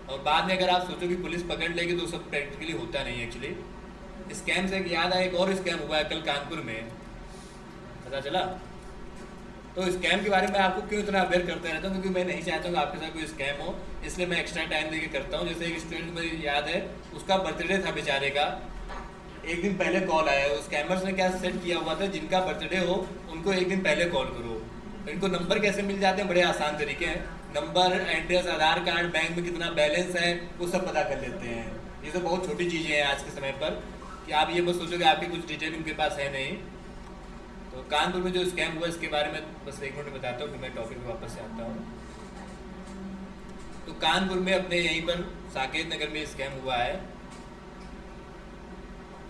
और बाद में अगर आप सोचो कि पुलिस पकड़ लेगी तो सब प्रैक्टिकली होता नहीं है एक्चुअली। स्कैम से याद आया, एक और स्कैम हुआ है कल कानपुर में, पता चला। तो स्कैम के बारे में आपको क्यों इतना अवेयर करता रहता हूँ, क्योंकि मैं नहीं चाहता हूँ कि आपके साथ कोई स्कैम हो, इसलिए मैं एक्स्ट्रा टाइम देके करता हूँ। जैसे एक स्टूडेंट मुझे याद है, उसका बर्थडे था बेचारे का, एक दिन पहले कॉल आया। उस स्कैमर्स ने क्या सेट किया हुआ था, जिनका बर्थडे हो उनको एक दिन पहले कॉल करो। इनको नंबर कैसे मिल जाते हैं, बड़े आसान तरीके हैं। नंबर, एड्रेस, आधार कार्ड, बैंक में कितना बैलेंस है, वो सब पता कर लेते हैं। ये तो बहुत छोटी चीज़ें हैं आज के समय पर, कि आप ये बस सोचो कि आपकी कुछ डिटेल उनके पास है नहीं। तो कानपुर में जो स्कैम हुआ इसके बारे में बस 1 मिनट बताता हूँ, फिर मैं टॉपिक पे वापस से आता हूँ। तो कानपुर में अपने यहीं पर साकेत नगर में स्कैम हुआ है।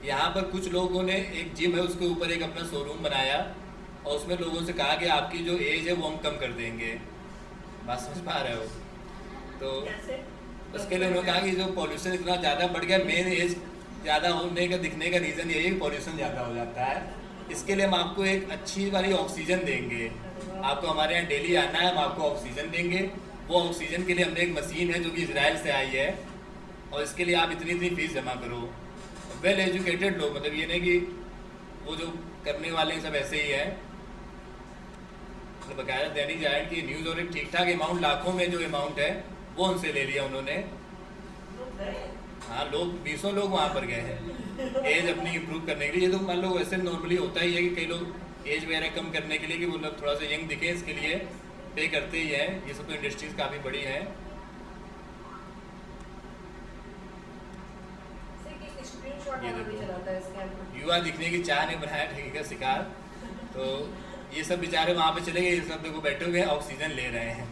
यहाँ पर कुछ लोगों ने, एक जिम है उसके ऊपर एक अपना शोरूम बनाया, और उसमें लोगों से कहा कि आपकी जो एज है वो हम कम कर देंगे। बात समझ पा रहे हो? तो उसके लिए उन्होंने कहा कि जो पॉल्यूशन इतना ज़्यादा बढ़ गया, मेन एज ज़्यादा होने का दिखने का रीज़न यही है कि पॉल्यूशन ज़्यादा हो जाता है। इसके लिए हम आपको एक अच्छी वाली ऑक्सीजन देंगे, आपको हमारे यहाँ डेली आना है, हम आपको ऑक्सीजन देंगे। वो ऑक्सीजन के लिए हमने एक मशीन है जो कि इजराइल से आई है, और इसके लिए आप इतनी इतनी फीस जमा करो। वेल एजुकेटेड लोग, मतलब ये नहीं कि वो जो करने वाले हैं सब ऐसे ही है, मतलब बकायदा दैनिक जागरण की न्यूज़, और एक ठीक ठाक अमाउंट, लाखों में जो अमाउंट है वो उनसे ले लिया उन्होंने। हाँ, लोग 20 लोग वहाँ पर गए हैं एज अपनी इम्प्रूव करने के लिए। ये तो मान लो वैसे नॉर्मली होता ही है कि कई लोग एज वगैरह कम करने के लिए, कि वो लोग थोड़ा सा यंग दिखे, इसके लिए पे करते ही हैं। ये सब तो इंडस्ट्रीज काफ़ी बड़ी हैं। ये देखो, युवा दिखने की चाह ने बनाया ठगी का शिकार। तो ये सब बेचारे वहाँ पे चले गए, ये सब देखो बैठे हुए ऑक्सीजन ले रहे हैं,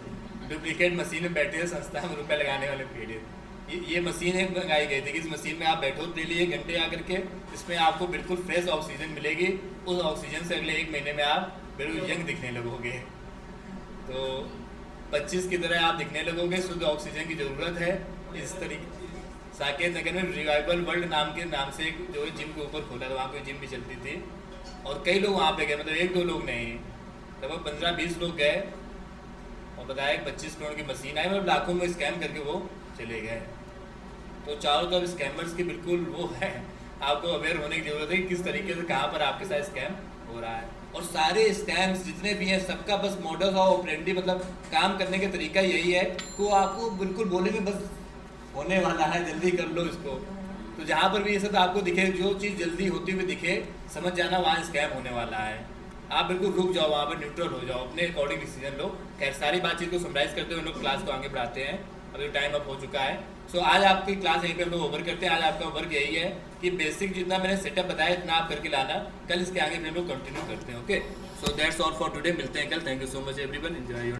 डुप्लीकेट मशीन में बैठे हैं, संस्था में रुपये लगाने वाले पीड़ित। ये मशीन एक मंगाई गई थी कि इस मशीन में आप बैठो डेली 1 घंटे आकर के, इसमें आपको बिल्कुल फ्रेश ऑक्सीजन मिलेगी। उस ऑक्सीजन से अगले 1 महीने में आप बिल्कुल यंग दिखने लगोगे। तो 25 की तरह आप दिखने लगोगे। शुद्ध ऑक्सीजन की ज़रूरत है। इस तरीके साकेत नगर में रिवाइवल वर्ल्ड नाम के नाम से एक जो है जिम के ऊपर खोला था, वहाँ कोई जिम भी चलती थी, और कई लोग वहाँ पे गए, मतलब 1-2 लोग नहीं, लगभग 15-20 लोग गए, और बताया 25 करोड़ की मशीन आई, मतलब लाखों में स्कैम करके वो चले गए। तो चारों तरफ स्कैमर्स की बिल्कुल वो है, आपको अवेयर होने की ज़रूरत है कि किस तरीके से कहाँ पर आपके साथ स्कैम हो रहा है। और सारे स्कैम्स जितने भी हैं सबका बस मॉडल ऑपरेंडी, मतलब काम करने का तरीका यही है कि वो आपको बिल्कुल बोलेंगे बस होने वाला है, जल्दी कर लो इसको। तो जहाँ पर भी ये सब आपको दिखे, जो चीज़ जल्दी होती हुई दिखे, समझ जाना वहाँ स्कैम होने वाला है। आप बिल्कुल रुक जाओ, वहाँ पर न्यूट्रल हो जाओ, अपने अकॉर्डिंग डिसीजन लो। खैर, सारी बातचीत को समराइज करते हुए हम लोग क्लास को आगे बढ़ाते हैं। अभी टाइम अप हो चुका है। सो आज आपकी क्लास यहीं पे हम लोग ओवर करते हैं। आज आपका वर्क यही है कि बेसिक जितना मैंने सेटअप बताया इतना आप करके लाना। कल इसके आगे फिर हम लोग कंटिन्यू करते हैं। Okay, so that's all for today. मिलते हैं कल। Thank you so much everyone. Enjoy your